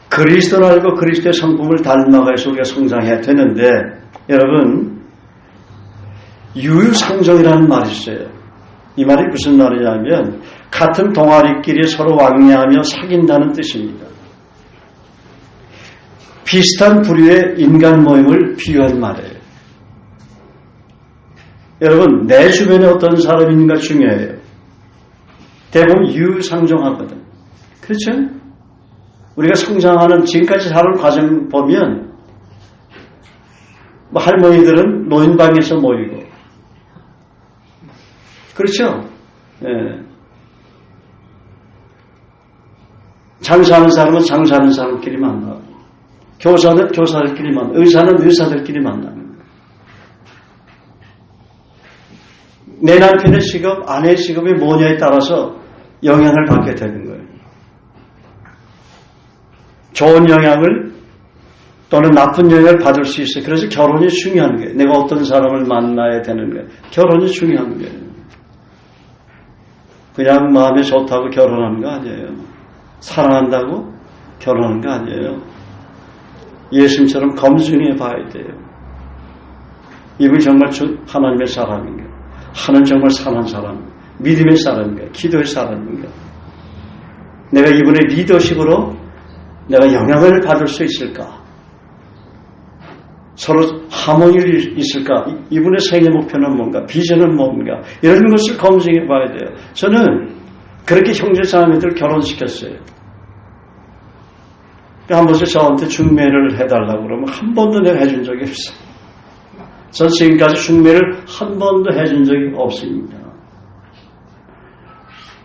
그리스도를 알고 그리스도의 성품을 닮아가서 우리가 성장해야 되는데 여러분 유유상종이라는 말이 있어요. 이 말이 무슨 말이냐면 같은 동아리끼리 서로 왕래하며 사귄다는 뜻입니다. 비슷한 부류의 인간 모임을 비유한 말이에요. 여러분 내 주변에 어떤 사람이 있는가 중요해요. 대부분 유유상종하거든. 그렇죠? 우리가 성장하는 지금까지 살아온 과정 보면 뭐 할머니들은 노인방에서 모이고 그렇죠? 예. 장사하는 사람은 장사하는 사람끼리 만나고 교사는 교사들끼리 만나고 의사는 의사들끼리 만나는 거예요. 내 남편의 직업, 아내의 직업이 뭐냐에 따라서 영향을 받게 되는 거예요. 좋은 영향을 또는 나쁜 영향을 받을 수 있어요. 그래서 결혼이 중요한 거예요. 내가 어떤 사람을 만나야 되는 거예요. 결혼이 중요한 거예요. 그냥 마음에 좋다고 결혼하는 거 아니에요. 사랑한다고 결혼하는 거 아니에요. 예수님처럼 검증해 봐야 돼요. 이분이 정말 하나님의 사람인가? 하나님 정말 선한 사람, 믿음의 사람인가? 기도의 사람인가? 내가 이분의 리더십으로 내가 영향을 받을 수 있을까? 서로 하모니를 있을까? 이분의 생애 목표는 뭔가? 비전은 뭔가? 이런 것을 검증해 봐야 돼요. 저는 그렇게 형제자매들 결혼시켰어요. 한 번씩 저한테 중매를 해달라고 그러면 한 번도 내가 해준 적이 없어요. 전 지금까지 중매를 한 번도 해준 적이 없습니다.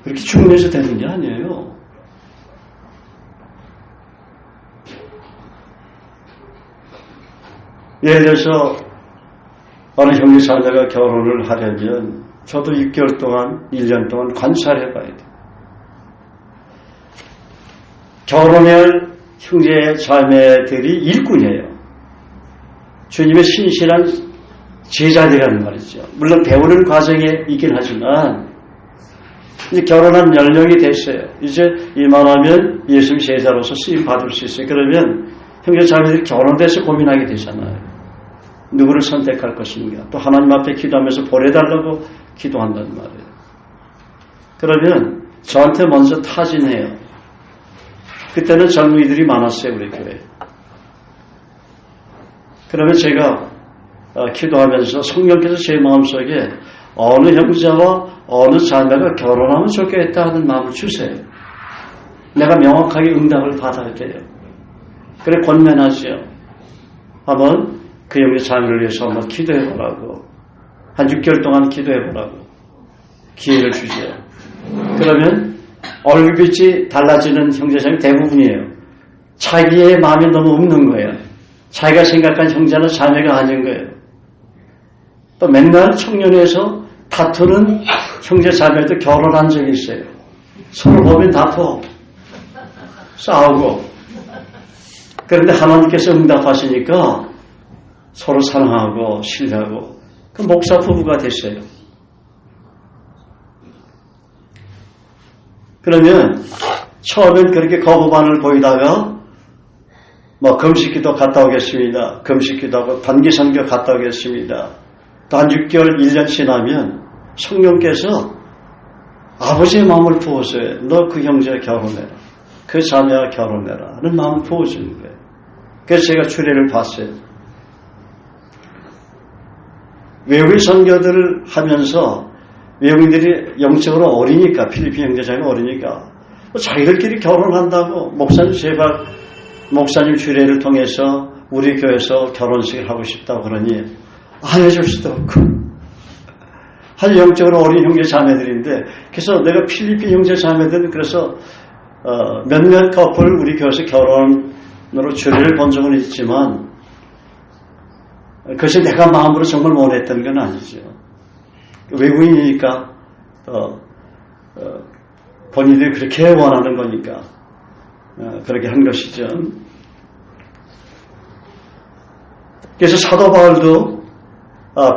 그렇게 중매해서 되는 게 아니에요. 예를 들어서 어느 형제 자매가 결혼을 하려면 저도 6개월 동안 1년 동안 관찰해 봐야 돼요. 결혼해야 할 형제 자매들이 일꾼이에요. 주님의 신실한 제자들이라는 말이죠. 물론 배우는 과정에 있긴 하지만 이제 결혼한 연령이 됐어요. 이제 이만하면 예수님 제자로서 쓰임 받을 수 있어요. 그러면 형제 자매들이 결혼돼서 고민하게 되잖아요. 누구를 선택할 것인가. 또 하나님 앞에 기도하면서 보내달라고 기도한단 말이에요. 그러면 저한테 먼저 타진해요. 그때는 젊은이들이 많았어요. 우리 교회에. 그러면 제가 기도하면서 성령께서 제 마음속에 어느 형제와 어느 자매가 결혼하면 좋겠다 하는 마음을 주세요. 내가 명확하게 응답을 받아야 돼요. 그래 권면하죠. 한번 그 형제 자매를 위해서 한번 기도해보라고. 한 6개월 동안 기도해보라고. 기회를 주죠. 그러면 얼굴빛이 달라지는 형제자매 대부분이에요. 자기의 마음이 너무 없는 거예요. 자기가 생각한 형제는 자매가 아닌 거예요. 또 맨날 청년회에서 다투는 형제 자매도 결혼한 적이 있어요. 서로 보면 다투어 싸우고. 그런데 하나님께서 응답하시니까 서로 사랑하고 신뢰하고 그 목사 부부가 됐어요. 그러면 처음엔 그렇게 거부반을 보이다가 뭐 금식기도 갔다 오겠습니다. 금식기도 하고 단기선교 갔다 오겠습니다. 또 한 6개월 1년 지나면 성령께서 아버지의 마음을 부어서요. 너 그 형제와 결혼해라. 그 자매와 결혼해라 하는 마음을 부어주는 거예요. 그래서 제가 주례를 봤어요. 외국인 선교들을 하면서 외국인들이 영적으로 어리니까 필리핀 형제자매가 어리니까 자기들끼리 결혼한다고 목사님 제발 목사님 주례를 통해서 우리 교회에서 결혼식을 하고 싶다고 그러니 안 해줄 수도 없고 아주 영적으로 어린 형제 자매들인데 그래서 내가 필리핀 형제 자매들 그래서 몇몇 커플 우리 교회에서 결혼으로 주례를 본 적은 있지만 그것이 내가 마음으로 정말 원했던 건 아니죠. 외국인이니까 본인들이 그렇게 원하는 거니까 그렇게 한 것이죠. 그래서 사도 바울도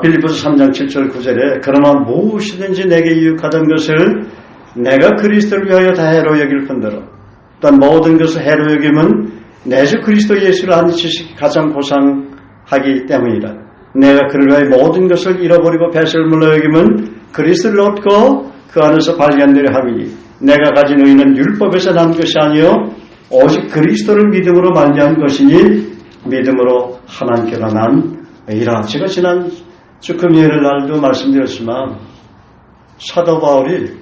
빌립보서 3장 7절 9절에 그러나 무엇이든지 내게 유익하던 것을 내가 그리스도를 위하여 다 해로 여길 뿐더러 또한 모든 것을 해로 여김은 내 주 그리스도 예수를 아는 지식이 가장 고상하기 때문이라. 내가 그를 위하여 모든 것을 잃어버리고 배설을 물러 여김은 그리스도를 얻고 그 안에서 발견되려 함이니 내가 가진 의는 율법에서 난 것이 아니요 오직 그리스도를 믿음으로 말미암은 것이니 믿음으로 하나님께로 난 의라. 제가 지난주 금요일 날도 말씀드렸지만 사도 바울이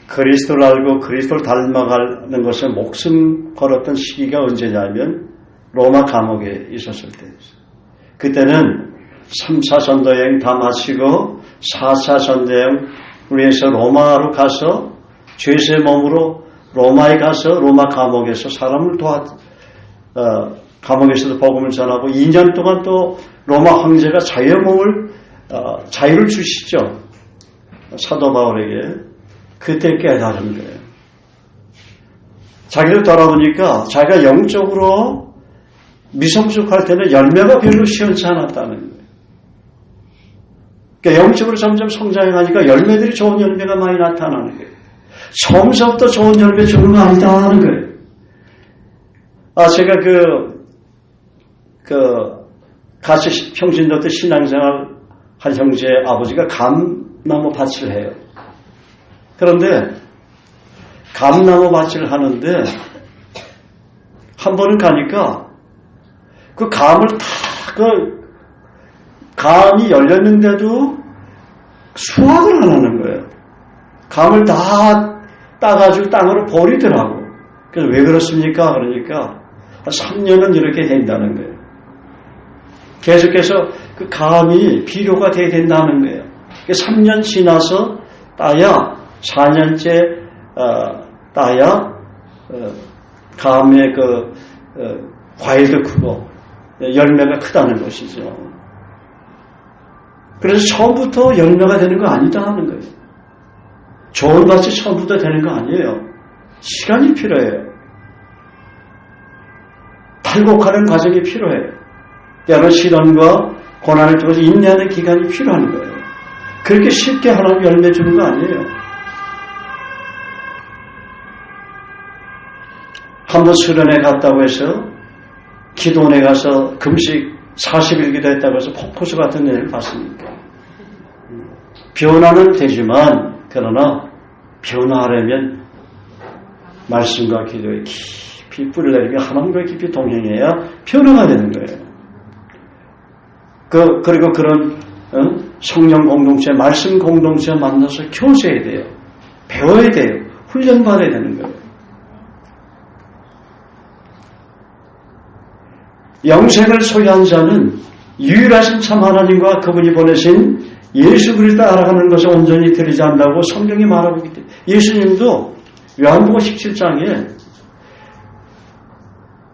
그리스도를 알고 그리스도를 닮아가는 것에 목숨 걸었던 시기가 언제냐면 로마 감옥에 있었을 때였어요. 그때는 3차 전도여행 다 마치고 4차 전도여행 위해서 로마로 가서 죄의 몸으로 로마에 가서 로마 감옥에서 사람을 감옥에서도 복음을 전하고 2년 동안 또 로마 황제가 자유를 주시죠. 사도 바울에게. 그때 깨달은 거예요. 자기를 돌아보니까 자기가 영적으로 미성숙할 때는 열매가 별로 시원치 않았다는 거예요. 그러니까 영적으로 점점 성장해가니까 열매들이 좋은 열매가 많이 나타나는 거예요. 처음부터 좋은 열매 주는 거 아니다 하는 거예요. 제가 같이 평신도 때 신앙생활 한 형제 아버지가 감나무 밭을 해요. 그런데 감나무 밭을 하는데 한 번은 가니까 그 감을 감이 열렸는데도 수확을 안 하는 거예요. 감을 다 따가지고 땅으로 버리더라고. 그래서 왜 그렇습니까? 그러니까 3년은 이렇게 된다는 거예요. 계속해서 그 감이 비료가 돼야 된다는 거예요. 3년 지나서 따야 4년째 따야 감의 과일도 크고 열매가 크다는 것이죠. 그래서 처음부터 열매가 되는 거 아니다 하는 거예요. 좋은 밭이 처음부터 되는 거 아니에요. 시간이 필요해요. 탈곡하는 과정이 필요해요. 때로는 시련과 고난을 통해서 인내하는 기간이 필요한 거예요. 그렇게 쉽게 하나님 열매 주는 거 아니에요. 한번 수련회 갔다고 해서 기도원에 가서 금식 40일 기도했다고 해서 폭포수 같은 애를 봤습니까? 변화는 되지만 그러나 변화하려면 말씀과 기도에 깊이 뿌리를 내리며 하나님과 깊이 동행해야 변화가 되는 거예요. 그리고 그런 성령 공동체, 말씀 공동체 만나서 교제해야 돼요. 배워야 돼요. 훈련받아야 되는 거예요. 영생을 소유한 자는 유일하신 참 하나님과 그분이 보내신 예수 그리스도 알아가는 것에 온전히 들리지 않는다고 성경이 말하고 있기 때문에 예수님도 요한복음 17장에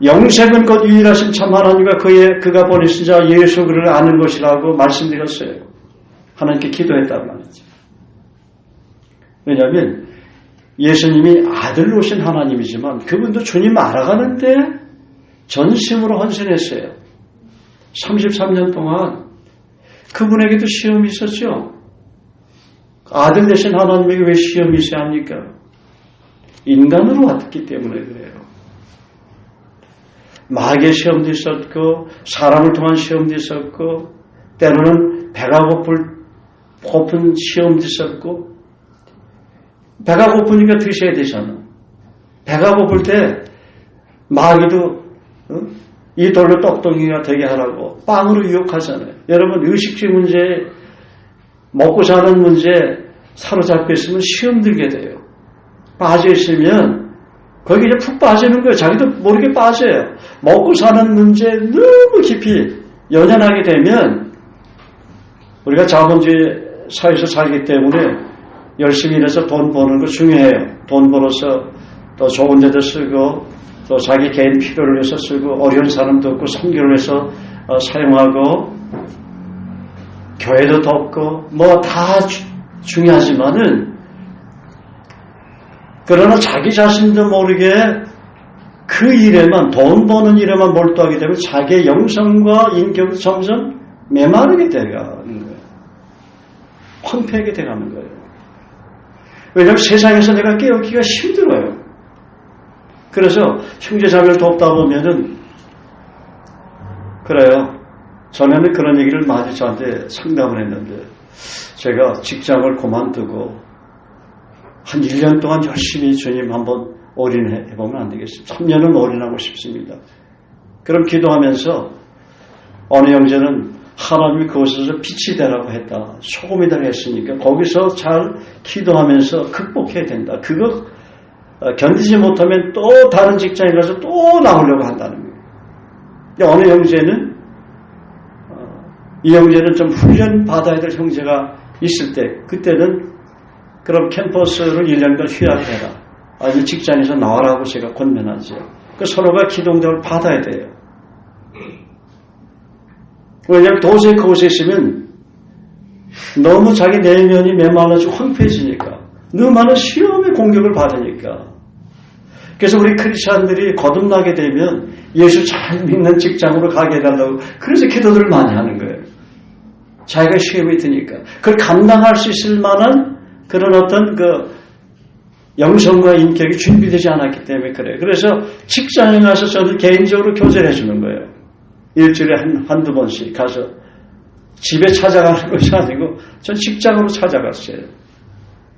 영생은 곧 유일하신 참 하나님과 그가 보내신 자 예수 그를 아는 것이라고 말씀드렸어요. 하나님께 기도했단 말이죠. 왜냐하면 예수님이 아들로 오신 하나님이지만 그분도 주님 알아가는데 전심으로 헌신했어요. 33년 동안 그분에게도 시험이 있었죠. 아들 되신 하나님에게 왜 시험이 있어야 합니까? 인간으로 왔기 때문에 그래요. 마귀의 시험도 있었고 사람을 통한 시험도 있었고 때로는 배가 고픈 시험도 있었고 배가 고프니까 드셔야 되잖아. 배가 고플 때 마귀도 이 돌로 떡덩이가 되게 하라고 빵으로 유혹하잖아요. 여러분 의식주 문제, 먹고 사는 문제 사로잡혀 있으면 시험 들게 돼요. 빠져 있으면 거기 이제 푹 빠지는 거예요. 자기도 모르게 빠져요. 먹고 사는 문제에 너무 깊이 연연하게 되면 우리가 자본주의 사회에서 살기 때문에 열심히 일해서 돈 버는 거 중요해요. 돈 벌어서 또 좋은 데도 쓰고 또 자기 개인 필요를 위해서 쓰고 어려운 사람도 없고 선교를 위해서 사용하고 교회도 돕고 뭐 다 중요하지만은 그러나 자기 자신도 모르게 그 일에만 돈 버는 일에만 몰두하게 되면 자기의 영성과 인격도 점점 메마르게 돼가는 거예요. 황폐하게 돼가는 거예요. 왜냐하면 세상에서 내가 깨우기가 힘들어요. 그래서 형제자매를 돕다 보면은 그래요. 전에는 그런 얘기를 많이 저한테 상담을 했는데 제가 직장을 그만두고 한 1년 동안 열심히 주님 한번 올인해보면 안 되겠습니다. 3년은 올인하고 싶습니다. 그럼 기도하면서 어느 형제는 하나님이 그곳에서 빛이 되라고 했다. 소금이 되라고 했으니까 거기서 잘 기도하면서 극복해야 된다. 그거 견디지 못하면 또 다른 직장에 가서 또 나오려고 한다는 거예요. 어느 형제는 이 형제는 좀 훈련 받아야 될 형제가 있을 때 그때는 그럼 캠퍼스를 1년간 휴학해라. 아니 직장에서 나와라고 제가 권면하죠. 그 서로가 기동력을 받아야 돼요. 왜냐하면 도저히 그곳에 있으면 너무 자기 내면이 메말라지고 황폐해지니까 너무 많은 시험의 공격을 받으니까. 그래서 우리 크리스찬들이 거듭나게 되면 예수 잘 믿는 직장으로 가게 해달라고 그래서 기도들을 많이 하는 거예요. 자기가 시험이 드니까 그걸 감당할 수 있을 만한 그런 어떤 그 영성과 인격이 준비되지 않았기 때문에 그래요. 그래서 직장에 가서 저는 개인적으로 교제를 해주는 거예요. 일주일에 한두 번씩 가서 집에 찾아가는 것이 아니고 전 직장으로 찾아갔어요.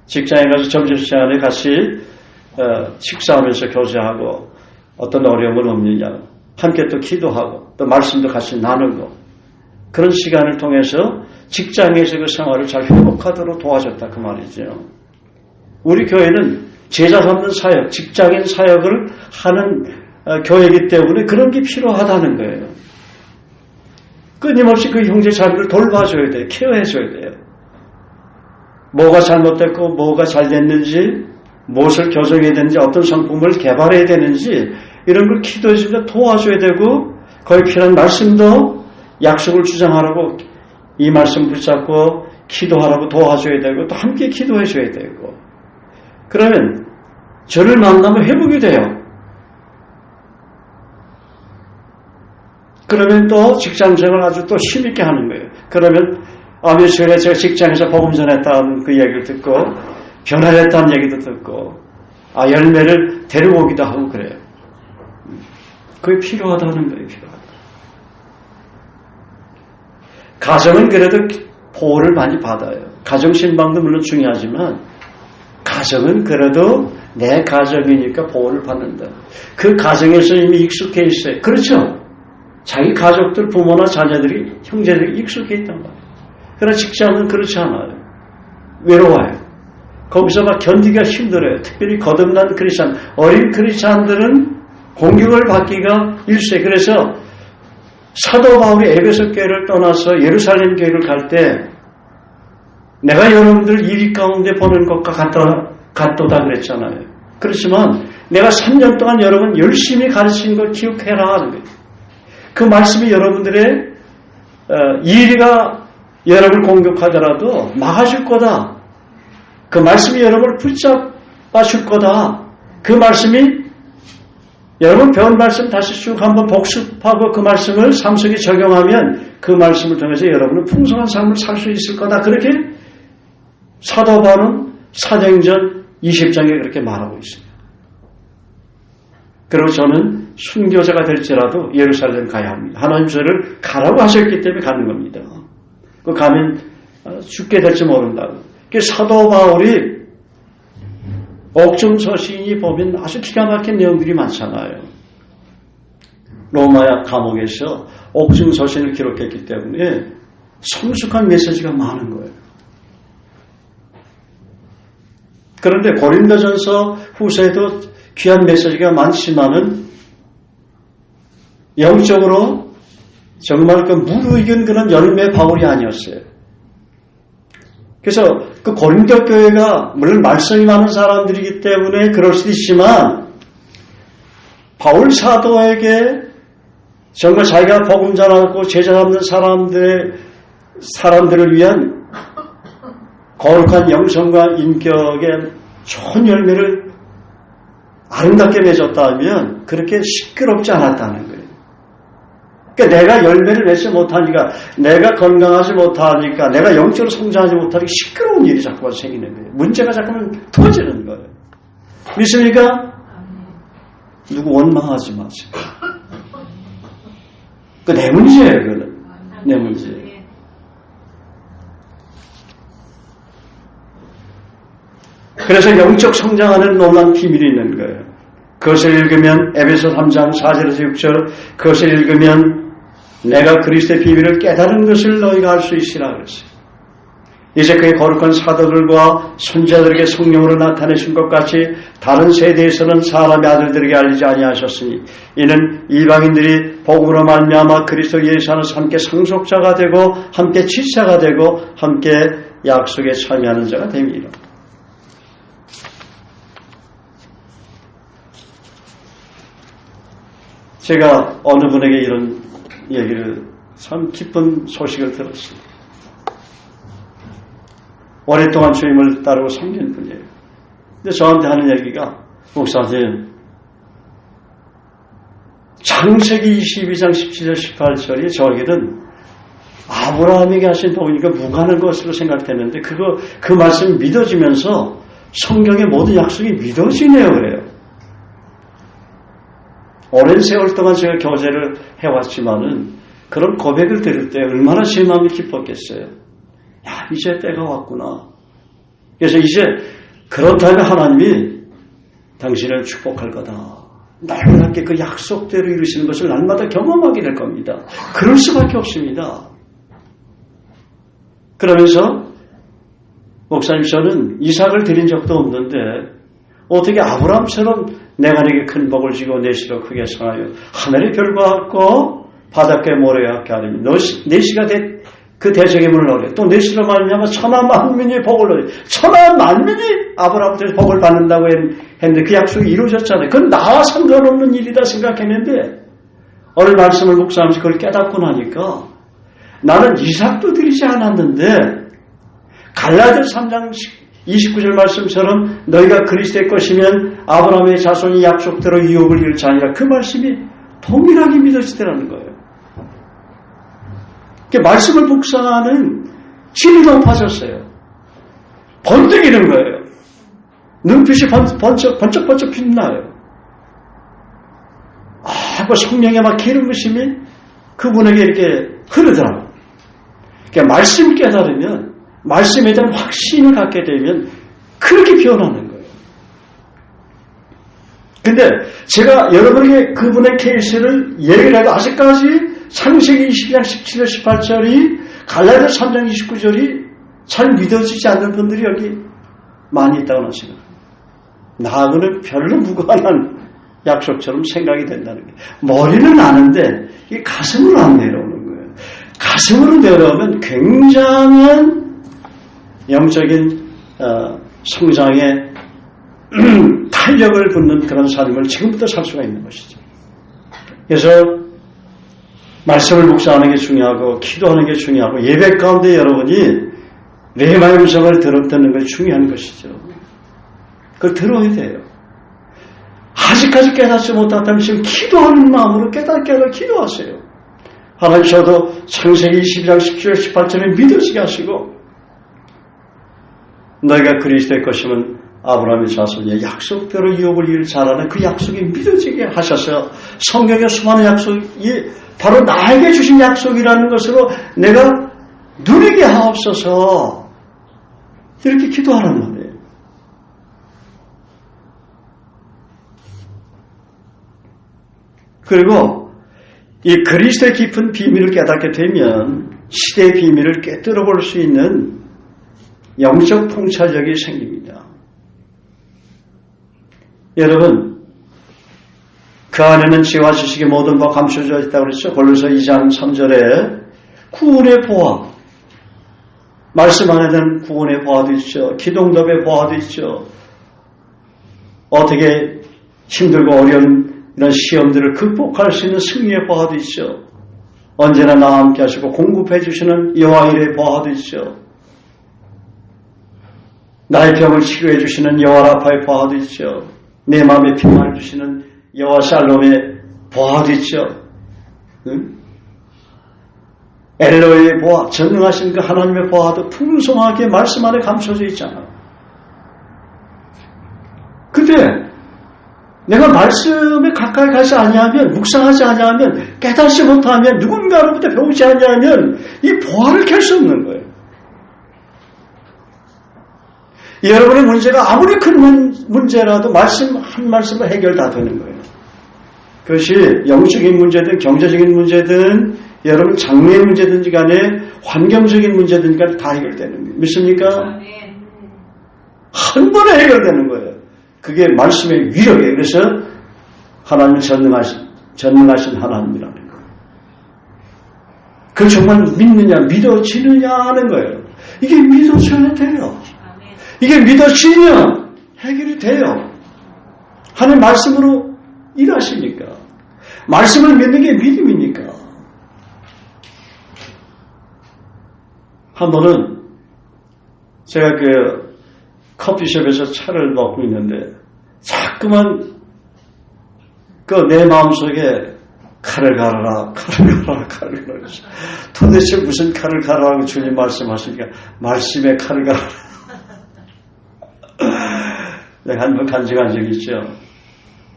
직장에 가서 점심시간에 같이 식사하면서 교제하고 어떤 어려움은 없느냐 함께 또 기도하고 또 말씀도 같이 나누고 그런 시간을 통해서 직장에서 그 생활을 잘 회복하도록 도와줬다 그 말이죠. 우리 교회는 제자 삼는 사역, 직장인 사역을 하는 교회이기 때문에 그런 게 필요하다는 거예요. 끊임없이 그 형제 자매를 돌봐줘야 돼요. 케어해줘야 돼요. 뭐가 잘못됐고 뭐가 잘 됐는지 무엇을 교정해야 되는지 어떤 상품을 개발해야 되는지 이런 걸 기도해주면 도와줘야 되고 거기 필요한 말씀도 약속을 주장하라고 이 말씀 붙잡고 기도하라고 도와줘야 되고 또 함께 기도해줘야 되고 그러면 저를 만나면 회복이 돼요. 그러면 또 직장생활을 아주 또 힘있게 하는 거예요. 그러면 며칠에 제가 직장에서 복음 전했다는 그 얘기를 듣고 변화했다는 얘기도 듣고 열매를 데려오기도 하고 그래요. 그게 필요하다는 거예요. 필요하다. 가정은 그래도 보호를 많이 받아요. 가정신방도 물론 중요하지만 가정은 그래도 내 가정이니까 보호를 받는다. 그 가정에서 이미 익숙해 있어요. 그렇죠? 자기 가족들, 부모나 자녀들이, 형제들이 익숙해 있단 말이에요. 그러나 직장은 그렇지 않아요. 외로워요. 거기서 막 견디기가 힘들어요. 특별히 거듭난 크리스찬, 어린 크리스찬들은 공격을 받기가 일세. 그래서 사도 바울이 에베소 교회를 떠나서 예루살렘 교회를 갈 때 내가 여러분들 일 가운데 보는 것과 같도다 그랬잖아요. 그렇지만 내가 3년 동안 여러분 열심히 가르친 걸 기억해라 하는 거예요. 그 말씀이 여러분들의 일이가 여러분을 공격하더라도 막아줄 거다. 그 말씀이 여러분을 붙잡아 줄 거다. 그 말씀이 여러분 배운 말씀 다시 쭉 한번 복습하고 그 말씀을 삶 속에 적용하면 그 말씀을 통해서 여러분은 풍성한 삶을 살 수 있을 거다. 그렇게 사도 바울은 사도행전 20장에 그렇게 말하고 있습니다. 그리고 저는 순교자가 될지라도 예루살렘 가야 합니다. 하나님 저를 가라고 하셨기 때문에 가는 겁니다. 그 가면 죽게 될지 모른다고. 그 사도 바울이 옥중 서신이 보면 아주 기가 막힌 내용들이 많잖아요. 로마 감옥에서 옥중 서신을 기록했기 때문에 성숙한 메시지가 많은 거예요. 그런데 고린도전서 후서에도 귀한 메시지가 많지만은 영적으로 정말 그 무르익은 그런 열매 바울이 아니었어요. 그래서 그 고린도 교회가 물론 말씀이 많은 사람들이기 때문에 그럴 수도 있지만 바울 사도에게 정말 자기가 복음 전하고 제자 잡는 사람들을 위한 거룩한 영성과 인격의 좋은 열매를 아름답게 맺었다면 그렇게 시끄럽지 않았다는 거예요. 그러니까 내가 열매를 맺지 못하니까, 내가 건강하지 못하니까, 내가 영적으로 성장하지 못하니까 시끄러운 일이 자꾸만 생기는 거예요. 문제가 자꾸만 터지는 거예요. 믿습니까? 누구 원망하지 마세요. 그 내 문제예요, 그거는. 내 문제예요. 그래서 영적 성장하는 놀라운 비밀이 있는 거예요. 그것을 읽으면 에베소 3장 4절에서 6절 그것을 읽으면 내가 그리스도의 비밀을 깨달은 것을 너희가 알 수 있으라 그랬어요. 이제 그의 거룩한 사도들과 선지자들에게 성령으로 나타내신 것 같이 다른 세대에서는 사람의 아들들에게 알리지 아니하셨으니 이는 이방인들이 복음으로 말미암아 그리스도 예수 안에서 함께 상속자가 되고 함께 지사가 되고 함께 약속에 참여하는 자가 됨이라. 제가 어느 분에게 이런 얘기를 참 기쁜 소식을 들었습니다. 오랫동안 주님을 따르고 섬긴 분이에요. 근데 저한테 하는 얘기가 목사님 창세기 22장 17절 18절이 저에게는 아브라함에게 하신 복이니까 무관한 것으로 생각되는데 그 말씀이 믿어지면서 성경의 모든 약속이 믿어지네요 그래요. 오랜 세월 동안 제가 교제를 해왔지만은 그런 고백을 들을 때 얼마나 제 마음이 기뻤겠어요. 야, 이제 때가 왔구나. 그래서 이제 그렇다면 하나님이 당신을 축복할 거다. 날마다 그 약속대로 이루시는 것을 날마다 경험하게 될 겁니다. 그럴 수밖에 없습니다. 그러면서 목사님 저는 이삭을 드린 적도 없는데 어떻게 아브라함처럼 내가 내게 큰 복을 주고 내 시로 크게 성하여 하늘의 별과 같고 바닷가의 모래와 같게 하리니 내 시가 그 대적의 문을 얻으려 또 내 시로 말미암아 천하 만민이 복을 얻으려 천하 만민이 아브라함한테 복을 받는다고 했는데 그 약속이 이루어졌잖아요. 그건 나와 상관없는 일이다 생각했는데 오늘 말씀을 묵상하면서 그걸 깨닫고 나니까 나는 이삭도 드리지 않았는데 갈라디아서 3장 29절 말씀처럼 너희가 그리스도의 것이면 아브라함의 자손이 약속대로 유업을 이룰 자니라 그 말씀이 동일하게 믿어지더라는 거예요. 말씀을 묵상하는 질이 높아졌어요. 번뜩 이런 거예요. 눈빛이 번쩍번쩍 빛나요. 그 성령의 막 기름 부심이 그분에게 이렇게 흐르더라고요. 그러니까 말씀을 깨달으면 말씀에 대한 확신을 갖게 되면 그렇게 변하는 거예요. 근데 제가 여러분에게 그분의 케이스를 얘기를 해도 아직까지 창세기 22장 17절 18절이 갈라디아서 3장 29절이 잘 믿어지지 않는 분들이 여기 많이 있다고 생각합니다. 나하고는 별로 무관한 약속처럼 생각이 된다는 게 머리는 아는데 이 가슴으로 안 내려오는 거예요. 가슴으로 내려오면 굉장한 영적인 성장에 탄력을 붙는 그런 삶을 지금부터 살 수가 있는 것이죠. 그래서 말씀을 묵상하는 게 중요하고 기도하는 게 중요하고 예배 가운데 여러분이 레마의 음성을 듣는 것이 중요한 것이죠. 그걸 들어야 돼요. 아직까지 깨닫지 못했다면 지금 기도하는 마음으로 깨닫게 하려 기도하세요. 하나님 저도 창세기 22장 17절 18절에 믿으시게 하시고 너희가 그리스도의 것이면 아브라함의 자손이야 약속대로 유업을 이룰 자라는 그 약속이 믿어지게 하셔서 성경의 수많은 약속이 바로 나에게 주신 약속이라는 것으로 내가 누리게 하옵소서 이렇게 기도하는 말이에요. 그리고 이 그리스도의 깊은 비밀을 깨닫게 되면 시대의 비밀을 꿰뚫어 볼 수 있는 영적 통찰력이 생깁니다. 여러분 그 안에는 지혜와 지식의 모든 바 감춰져 있다고 그랬죠. 골로새 2장 3절에 구원의 보화, 말씀 안에는 구원의 보화도 있죠. 기동답의 보화도 있죠. 어떻게 힘들고 어려운 이런 시험들을 극복할 수 있는 승리의 보화도 있죠. 언제나 나와 함께 하시고 공급해 주시는 여호와 일의 보화도 있죠. 나의 병을 치료해 주시는 여호와 라파의 보화도 있죠. 내 마음에 평안을 주시는 여호와 샬롬의 보화도 있죠. 응? 엘로의 보화, 전능하신 그 하나님의 보화도 풍성하게 말씀 안에 감춰져 있잖아. 근데 내가 말씀에 가까이 가지 아니하면, 묵상하지 아니하면, 깨닫지 못하면, 누군가로부터 배우지 아니하면 이 보화를 켤 수 없는 거예요. 여러분의 문제가 아무리 큰 문제라도 말씀 한 말씀으로 해결 다 되는 거예요. 그것이 영적인 문제든 경제적인 문제든 여러분 장래의 문제든지 간에 환경적인 문제든지 간에 다 해결되는 거예요. 믿습니까? 한 번에 해결되는 거예요. 그게 말씀의 위력이에요. 그래서 하나님은 전능하신 하나님이라는 거예요. 그걸 정말 믿느냐 믿어지느냐 하는 거예요. 이게 믿어져야 돼요. 이게 믿어지면 해결이 돼요. 하나님 말씀으로 일하시니까. 말씀을 믿는 게 믿음이니까. 한 번은 제가 그 커피숍에서 차를 먹고 있는데 자꾸만 그 내 마음속에 칼을 갈아라, 칼을 갈아라, 칼을 갈아라. 도대체 무슨 칼을 갈아라고 주님 말씀하시니까 말씀에 칼을 갈아라. 내가 한 번 간증한 적이 있죠.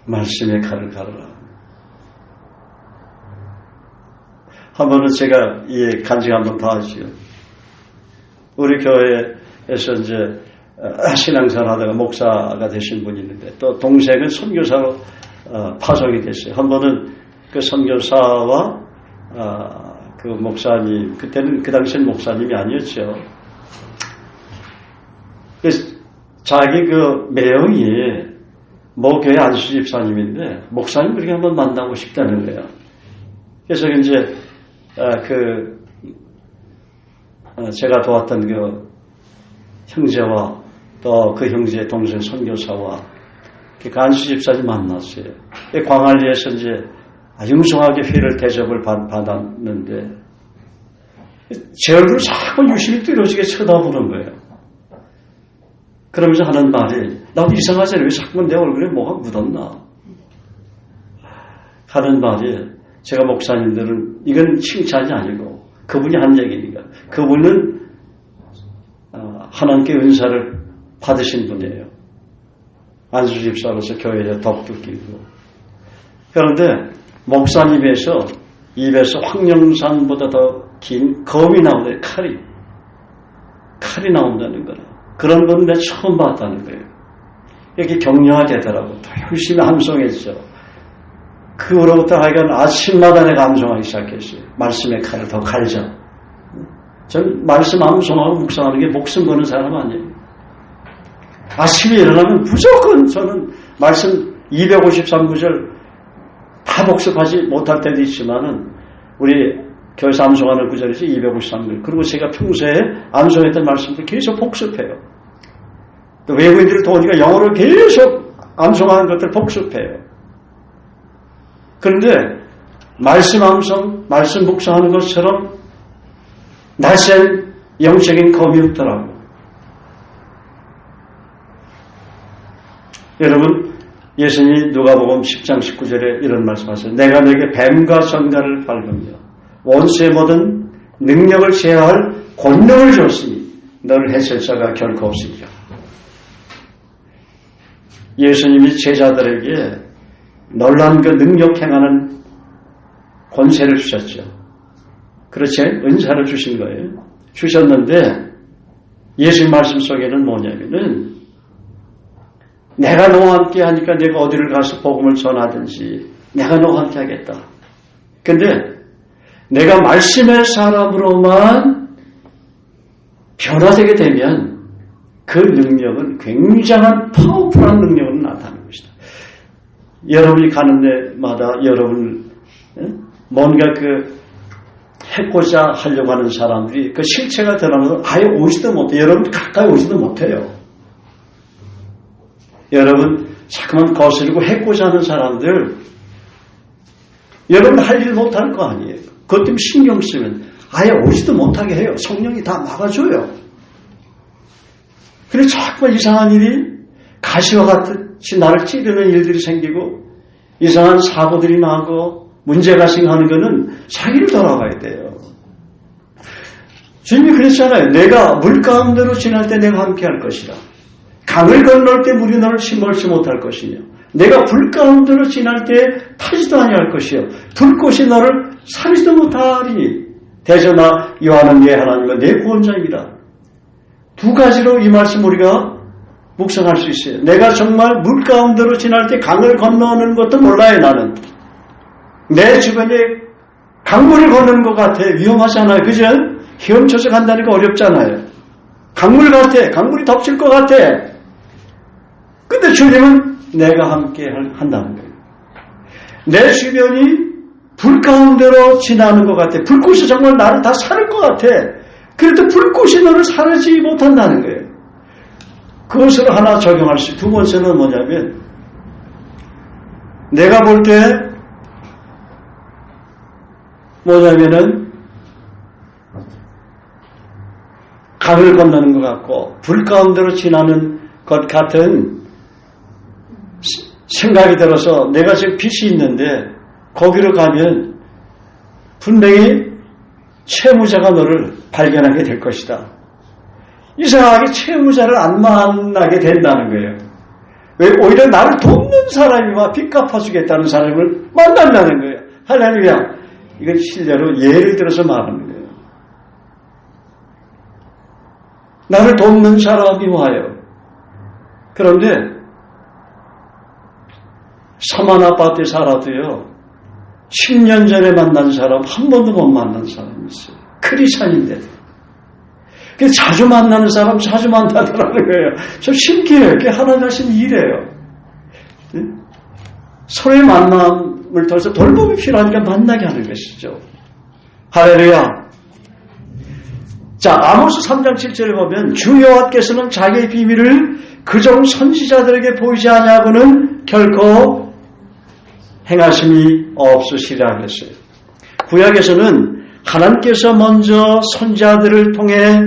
말씀에 칼을 갈아라. 한 번은 제가 이 간증 한 번 더 하죠. 우리 교회에서 이제 신앙생활 하다가 목사가 되신 분이 있는데 또 동생은 선교사로 파송이 됐어요. 한 번은 그 선교사와 그 목사님, 그때는 그 당시엔 목사님이 아니었죠. 그래서 자기 그 매형이 모 교회 안수 집사님인데 목사님 그렇게 한번 만나고 싶다는 거예요. 그래서 이제 제가 도왔던 그 형제와 또 그 형제의 동생 선교사와 그 안수 집사님 만났어요. 광안리에서 이제 융숭하게 회를 대접을 받았는데 제 얼굴을 자꾸 유심히 뚫어지게 쳐다보는 거예요. 그러면서 하는 말이 나도 이상하잖아요. 왜 자꾸 내 얼굴에 뭐가 묻었나 하는 말이 제가 목사님들은 이건 칭찬이 아니고 그분이 한 얘기니까 그분은 하나님께 은사를 받으신 분이에요. 안수집사로서 교회에 덕두끼고 그런데 목사님에서 입에서 황령산보다 더 긴 검이 나오는 칼이 나온다는 거라. 그런 건 내가 처음 봤다는 거예요. 이렇게 격려가 되더라고. 더 열심히 함송했죠. 그 후로부터 하여간 아침마다 내가 함송하기 시작했어요. 말씀의 칼을 더 갈자. 전 말씀 함송하고 묵상하는 게 목숨 거는 사람 아니에요. 아침에 일어나면 무조건 저는 말씀 253구절 다 복습하지 못할 때도 있지만은 우리 교회에서 암송하는 구절이지 253절. 그리고 제가 평소에 암송했던 말씀들 계속 복습해요. 또 외국인들을 도우니까 영어로 계속 암송하는 것들 복습해요. 그런데 말씀 암송, 말씀 묵상하는 것처럼 낯선 영적인 검이 없더라고. 여러분, 예수님이 누가복음 10장 19절에 이런 말씀하세요. 내가 너에게 뱀과 전갈을 밟으며 원수의 모든 능력을 제어할 권능을 줬으니 너를 해칠 자가 결코 없으리라. 예수님이 제자들에게 놀라운 그 능력 행하는 권세를 주셨죠. 그렇지? 은사를 주신 거예요. 주셨는데 예수님 말씀 속에는 뭐냐면은 내가 너와 함께 하니까 내가 어디를 가서 복음을 전하든지 내가 너와 함께 하겠다. 근데 내가 말씀의 사람으로만 변화되게 되면 그 능력은 굉장한 파워풀한 능력으로 나타나는 것이다. 여러분이 가는 데마다 여러분 뭔가 해고자 하려고 하는 사람들이 그 실체가 드러나면 아예 오지도 못해요. 여러분 가까이 오지도 못해요. 여러분 자꾸만 거스르고 해고자 하는 사람들 여러분 할 일 못할 거 아니에요. 그것 때문에 신경 쓰면 아예 오지도 못하게 해요. 성령이 다 막아줘요. 그래서 자꾸만 이상한 일이 가시와 같이 나를 찌르는 일들이 생기고 이상한 사고들이 나고 문제가 생기는 것은 자기를 돌아가야 돼요. 주님이 그랬잖아요. 내가 물 가운데로 지날 때 내가 함께 할 것이라. 강을 건널 때 물이 너를 침몰치 못할 것이며 내가 불 가운데로 지날 때 타지도 아니할 것이요 불꽃이 너를 사리지도 못하리니 대전아 요한은 내 하나님과 내 구원자입니다. 두 가지로 이 말씀 우리가 묵상할 수 있어요. 내가 정말 물 가운데로 지날 때 강을 건너는 것도 몰라요. 나는 내 주변에 강물을 건너는 것 같아. 위험하잖아요. 그죠? 헤엄쳐서 간다니까 어렵잖아요. 강물 같아. 강물이 덮칠 것 같아. 근데 주님은 내가 함께 한다는 거예요. 내 주변이 불 가운데로 지나는 것 같아. 불꽃이 정말 나를 다 사를 것 같아. 그래도 불꽃이 너를 사르지 못한다는 거예요. 그것을 하나 적용할 수. 두 번째는 뭐냐면 내가 볼 때 뭐냐면은 강을 건너는 것 같고 불 가운데로 지나는 것 같은 생각이 들어서 내가 지금 빛이 있는데 거기로 가면 분명히 채무자가 너를 발견하게 될 것이다. 이상하게 채무자를 안 만나게 된다는 거예요. 왜? 오히려 나를 돕는 사람이와 빚 갚아주겠다는 사람을 만난다는 거예요. 할렐루야. 이건 실제로 예를 들어서 말하는 거예요. 나를 돕는 사람이 와요. 그런데 사만 아파트에 살아도요 10년 전에 만난 사람 한 번도 못 만난 사람이 있어요. 크리스찬인데도. 그래서 자주 만나는 사람 자주 만나더라는 거예요. 좀 신기해요. 그게 하나님 하신 일이에요. 서로의 만남을 통해서 돌봄이 필요하니까 만나게 하는 것이죠. 할렐루야. 자, 아모스 3장 7절에 보면 주 여호와께서는 자기의 비밀을 그종 선지자들에게 보이지 아니하고는 결코 행하심이 없으시리라 그랬어요. 구약에서는 하나님께서 먼저 선지자들을 통해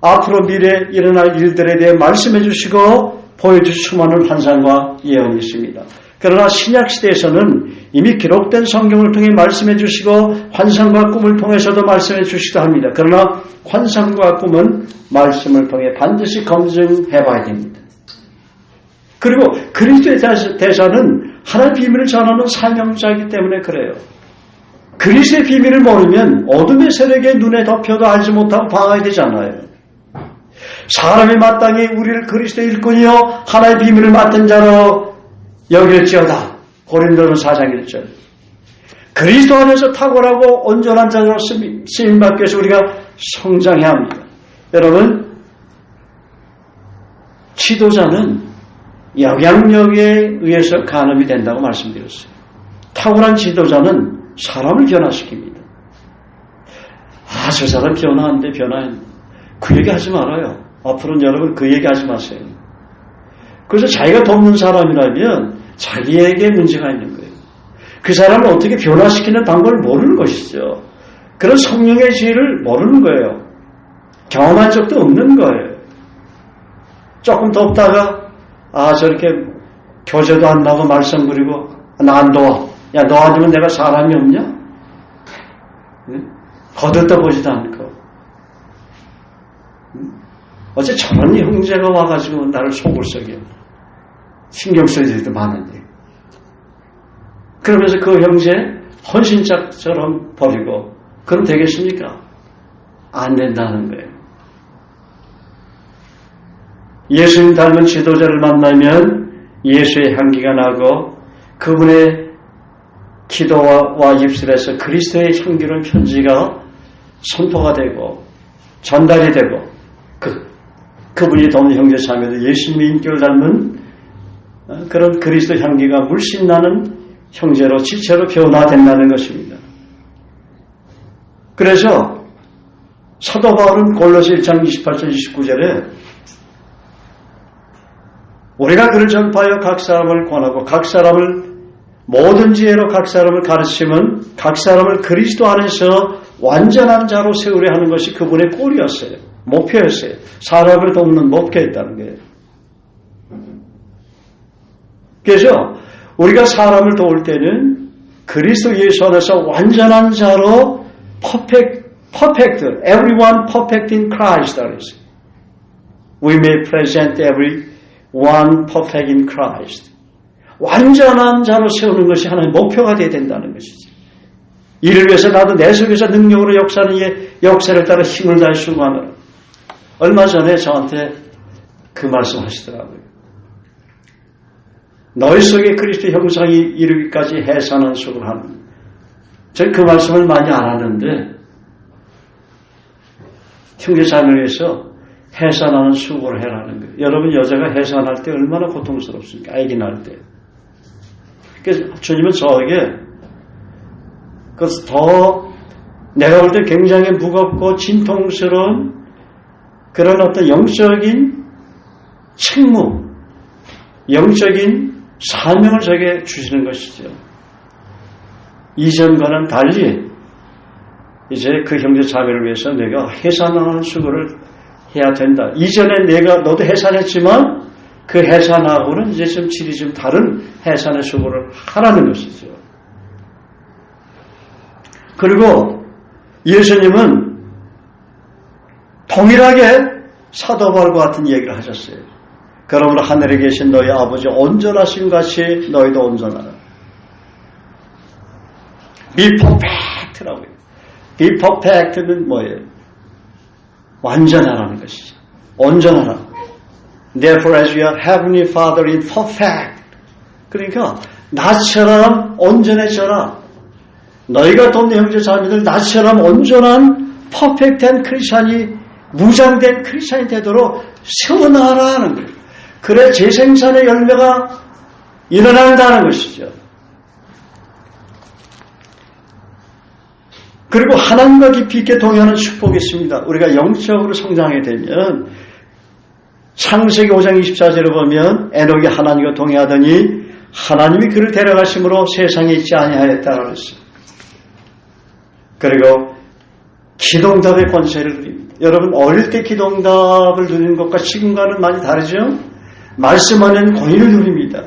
앞으로 미래에 일어날 일들에 대해 말씀해 주시고 보여주실 수많은 환상과 예언이 있습니다. 그러나 신약시대에서는 이미 기록된 성경을 통해 말씀해 주시고 환상과 꿈을 통해서도 말씀해 주시기도 합니다. 그러나 환상과 꿈은 말씀을 통해 반드시 검증해 봐야 됩니다. 그리고 그리스도에 대해서는 하나님의 비밀을 전하는 사명자이기 때문에 그래요. 그리스도의 비밀을 모르면 어둠의 세력에 눈에 덮여도 알지 못하고 방황해야 되잖아요. 사람이 마땅히 우리를 그리스도의 일꾼이요 하나의 비밀을 맡은 자로 여길지어다. 고린도전서 4장 1절. 그리스도 안에서 탁월하고 온전한 자로 쓰임받기 위해서 우리가 성장해야 합니다. 여러분, 지도자는 영향력에 의해서 간음이 된다고 말씀드렸어요. 탁월한 지도자는 사람을 변화시킵니다. 아, 저 사람 변화한데 변화했네. 그 얘기 하지 말아요. 앞으로는 여러분 그 얘기 하지 마세요. 그래서 자기가 돕는 사람이라면 자기에게 문제가 있는 거예요. 그 사람을 어떻게 변화시키는 방법을 모르는 것이죠. 그런 성령의 지혜를 모르는 거예요. 경험한 적도 없는 거예요. 조금 돕다가 저렇게 교제도 안 나고 말썽 부리고 나 안 도와. 야, 도와주면 내가 사람이 없냐? 네? 거들떠보지도 않고. 어째 저런 형제가 와가지고 나를 속을 썩여. 신경 쓸 일도 많은데. 그러면서 그 형제 헌신짝처럼 버리고 그럼 되겠습니까? 안 된다는 거예요. 예수님 닮은 지도자를 만나면 예수의 향기가 나고 그분의 기도와 입술에서 그리스도의 향기로운 편지가 선포가 되고 전달이 되고 그분이 돕는 형제 자매도 예수님의 인격을 닮은 그런 그리스도 향기가 물씬 나는 형제로 지체로 변화된다는 것입니다. 그래서 사도 바울은 골로새 1장 28절 29절에 우리가 그를 전파하여 각 사람을 권하고 각 사람을 모든 지혜로 각 사람을 가르치면 각 사람을 그리스도 안에서 완전한 자로 세우려 하는 것이 그분의 꼴이었어요. 목표였어요. 사람을 돕는 목표였다는 거예요. 그래서 우리가 사람을 도울 때는 그리스도 예수 안에서 완전한 자로 perfect, everyone perfect in Christ. We may present everyone perfect in Christ. 완전한 자로 세우는 것이 하나의 목표가 되어야 된다는 것이지. 이를 위해서 나도 내 속에서 능력으로 역사하는 이의 역사를 따라 힘을 다해 수고하노라. 얼마 전에 저한테 그 말씀 하시더라고요. 너희 속에 그리스도 형상이 이르기까지 해산한 수고를 하는. 저는 그 말씀을 많이 안 하는데 형제자매를 위해서 해산하는 수고를 해라는 거예요. 여러분 여자가 해산할 때 얼마나 고통스럽습니까? 아기 낳을 때. 그래서 주님은 저에게 그것을 더 내가 볼 때 굉장히 무겁고 진통스러운 그런 어떤 영적인 책무, 영적인 사명을 저에게 주시는 것이죠. 이전과는 달리 이제 그 형제 자매를 위해서 내가 해산하는 수고를 해야 된다. 이전에 너도 해산했지만 그 해산하고는 이제 좀 질이 좀 다른 해산의 수고를 하라는 것이죠. 그리고 예수님은 동일하게 사도 바울과 같은 얘기를 하셨어요. 그러므로 하늘에 계신 너희 아버지 온전하신 같이 너희도 온전하라. Be perfect라고요. Be perfect는 뭐예요? 완전하라는 것이죠. 온전하라. Therefore as your heavenly Father is perfect. 그러니까 나처럼 온전해져라. 너희가 돕는 형제 자매들 나처럼 온전한 퍼펙트한 크리스찬이 무장된 크리스찬이 되도록 세워나가라는 거예요. 그래 재생산의 열매가 일어난다는 것이죠. 그리고 하나님과 깊이 있게 동행하는 축복이 있습니다. 우리가 영적으로 성장하게 되면 창세기 5장 24절에 보면 에녹이 하나님과 동행하더니 하나님이 그를 데려가심으로 세상에 있지 아니하였다고 그랬어요. 그리고 기동답의 권세를 누립니다. 여러분 어릴 때 기동답을 누리는 것과 지금과는 많이 다르죠? 말씀 안에는 권위를 누립니다.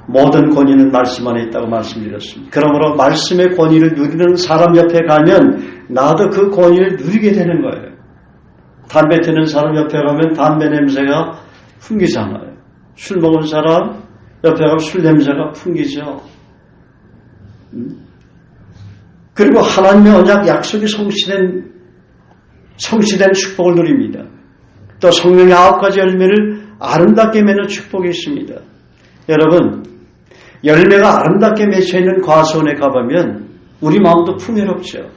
모든 권위는 말씀 안에 있다고 말씀드렸습니다. 그러므로 말씀의 권위를 누리는 사람 옆에 가면 나도 그 권위를 누리게 되는 거예요. 담배 피는 사람 옆에 가면 담배 냄새가 풍기잖아요. 술 먹은 사람 옆에 가면 술 냄새가 풍기죠. 그리고 하나님의 언약 약속이 성취된 축복을 누립니다. 또 성령의 9가지 열매를 아름답게 맺는 축복이 있습니다. 여러분 열매가 아름답게 맺혀있는 과수원에 가보면 우리 마음도 풍요롭죠.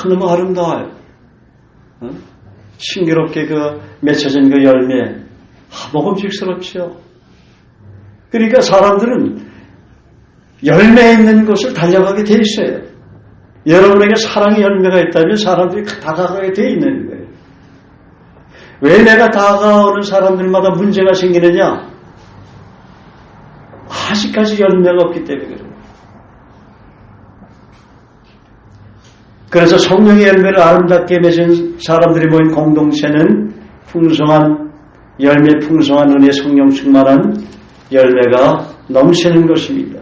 너무 아름다워요. 신기롭게 그 맺혀진 그 열매 먹음직스럽죠. 그러니까 사람들은 열매 있는 곳을 달려가게 돼 있어요. 여러분에게 사랑의 열매가 있다면 사람들이 다가가게 돼 있는 거예요. 왜 내가 다가오는 사람들마다 문제가 생기느냐? 아직까지 열매가 없기 때문에 그래요. 그래서 성령의 열매를 아름답게 맺은 사람들이 모인 공동체는 풍성한 열매, 풍성한 은혜, 성령 충만한 열매가 넘치는 것입니다.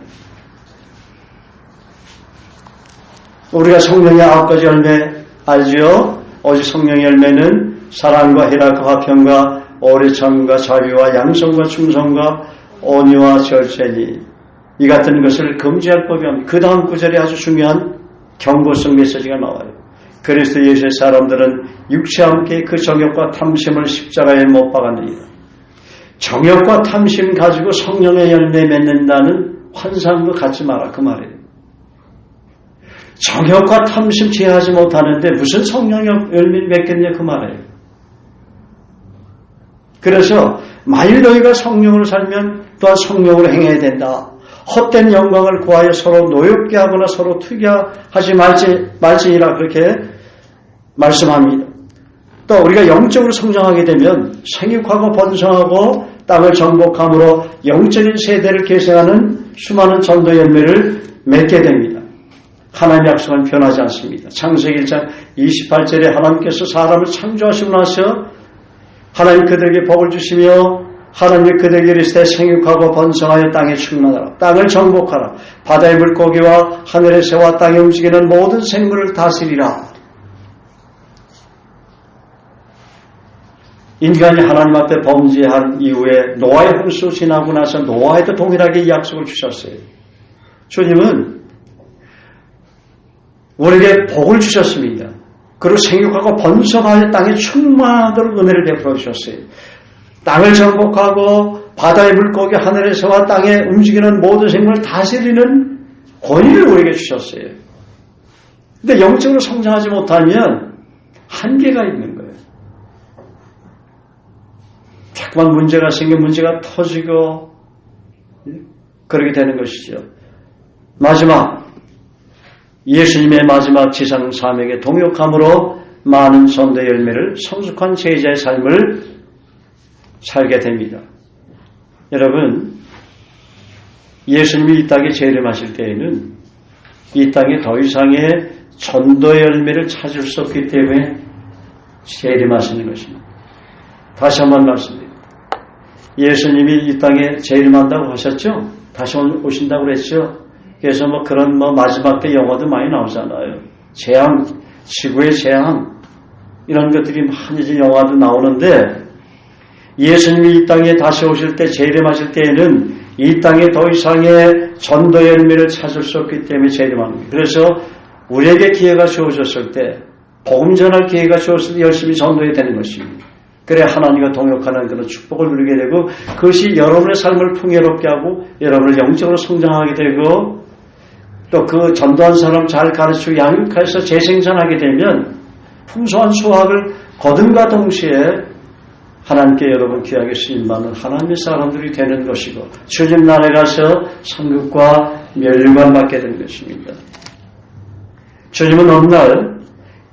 우리가 성령의 9가지 열매 알죠? 오직 성령의 열매는 사랑과 희락과 화평과 오래 참과 자비와 양성과 충성과 온유와 절제니 이 같은 것을 금지할 법이 없습니다. 그 다음 구절에 아주 중요한 경고성 메시지가 나와요. 그리스도 예수의 사람들은 육체와 함께 그 정욕과 탐심을 십자가에 못 박았느니라. 정욕과 탐심 가지고 성령의 열매 맺는다는 환상도 갖지 마라 그 말이에요. 정욕과 탐심 제하지 못하는데 무슨 성령의 열매를 맺겠냐 그 말이에요. 그래서 만일 너희가 성령으로 살면 또한 성령으로 행해야 된다. 헛된 영광을 구하여 서로 노엽게 하거나 서로 투기하지 말지니라 그렇게 말씀합니다. 또 우리가 영적으로 성장하게 되면 생육하고 번성하고 땅을 정복함으로 영적인 세대를 계승하는 수많은 전도 열매를 맺게 됩니다. 하나님의 약속은 변하지 않습니다. 창세기 1장 28절에 하나님께서 사람을 창조하시고 나서 하나님 그들에게 복을 주시며 하나님이 그들에게 이르시되 생육하고 번성하여 땅에 충만하라. 땅을 정복하라. 바다의 물고기와 하늘의 새와 땅에 움직이는 모든 생물을 다스리라. 인간이 하나님 앞에 범죄한 이후에 노아의 홍수 지나고 나서 노아에도 동일하게 이 약속을 주셨어요. 주님은 우리에게 복을 주셨습니다. 그리고 생육하고 번성하여 땅에 충만하도록 은혜를 베풀어 주셨어요. 땅을 정복하고 바다의 물고기, 하늘의 새와 땅에 움직이는 모든 생물을 다스리는 권위를 우리에게 주셨어요. 그런데 영적으로 성장하지 못하면 한계가 있는 거예요. 자꾸만 문제가 생겨 문제가 터지고 그렇게 되는 것이죠. 마지막 예수님의 마지막 지상 사명에 동역함으로 많은 전도 열매를 성숙한 제자의 삶을 살게 됩니다. 여러분, 예수님이 이 땅에 재림하실 때에는 이 땅에 더 이상의 전도 열매를 찾을 수 없기 때문에 재림하시는 것입니다. 다시 한번 말씀드립니다. 예수님이 이 땅에 재림한다고 하셨죠? 다시 오신다고 그랬죠? 그래서 그런 마지막 때 영화도 많이 나오잖아요. 재앙, 지구의 재앙, 이런 것들이 많이 영화도 나오는데, 예수님이 이 땅에 다시 오실 때, 재림하실 때에는 이 땅에 더 이상의 전도 열매를 찾을 수 없기 때문에 재림합니다. 그래서 우리에게 기회가 주어졌을 때, 복음 전할 기회가 주어졌을 때 열심히 전도해야 되는 것입니다. 그래야 하나님과 동역하는 그런 축복을 누리게 되고, 그것이 여러분의 삶을 풍요롭게 하고 여러분을 영적으로 성장하게 되고, 또 그 전도한 사람 잘 가르치고 양육해서 재생산하게 되면 풍성한 수확을 거둔과 동시에 하나님께 여러분 귀하게 쓰임받는 하나님의 사람들이 되는 것이고, 주님 나라에 가서 상급과 멸류관 받게 되는 것입니다. 주님은 어느 날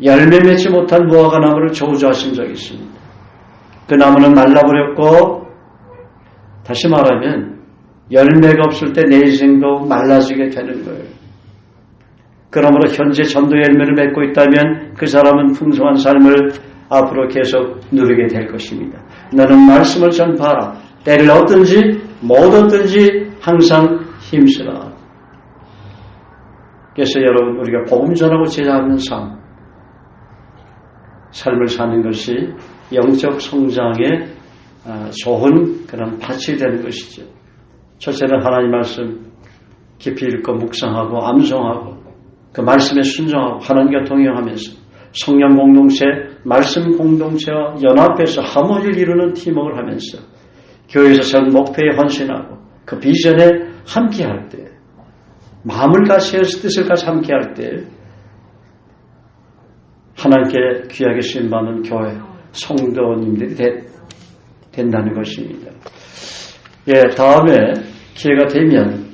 열매 맺지 못한 무화과 나무를 저주하신 적이 있습니다. 그 나무는 말라버렸고, 다시 말하면 열매가 없을 때 내 인생도 말라지게 되는 거예요. 그러므로 현재 전도 열매를 맺고 있다면 그 사람은 풍성한 삶을 앞으로 계속 누리게 될 것입니다. 너는 말씀을 전파하라. 때를 얻든지 못 얻든지 항상 힘쓰라. 그래서 여러분, 우리가 복음 전하고 제자하는 삶을 사는 것이 영적 성장에 좋은 그런 밭이 되는 것이죠. 첫째는 하나님 말씀 깊이 읽고 묵상하고 암송하고 그 말씀에 순종하고 하나님과 동행하면서 성령 공동체, 말씀 공동체와 연합해서 하모니를 이루는 팀워크를 하면서 교회에서 전 목표에 헌신하고 그 비전에 함께할 때, 마음을 같이 해서 뜻을 같이 함께할 때 하나님께 귀하게 쓰임받는 교회, 성도님들이 된다는 것입니다. 다음에 기회가 되면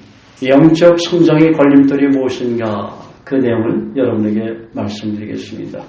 영적 성장의 걸림돌이 무엇인가 그 내용을 여러분에게 말씀드리겠습니다.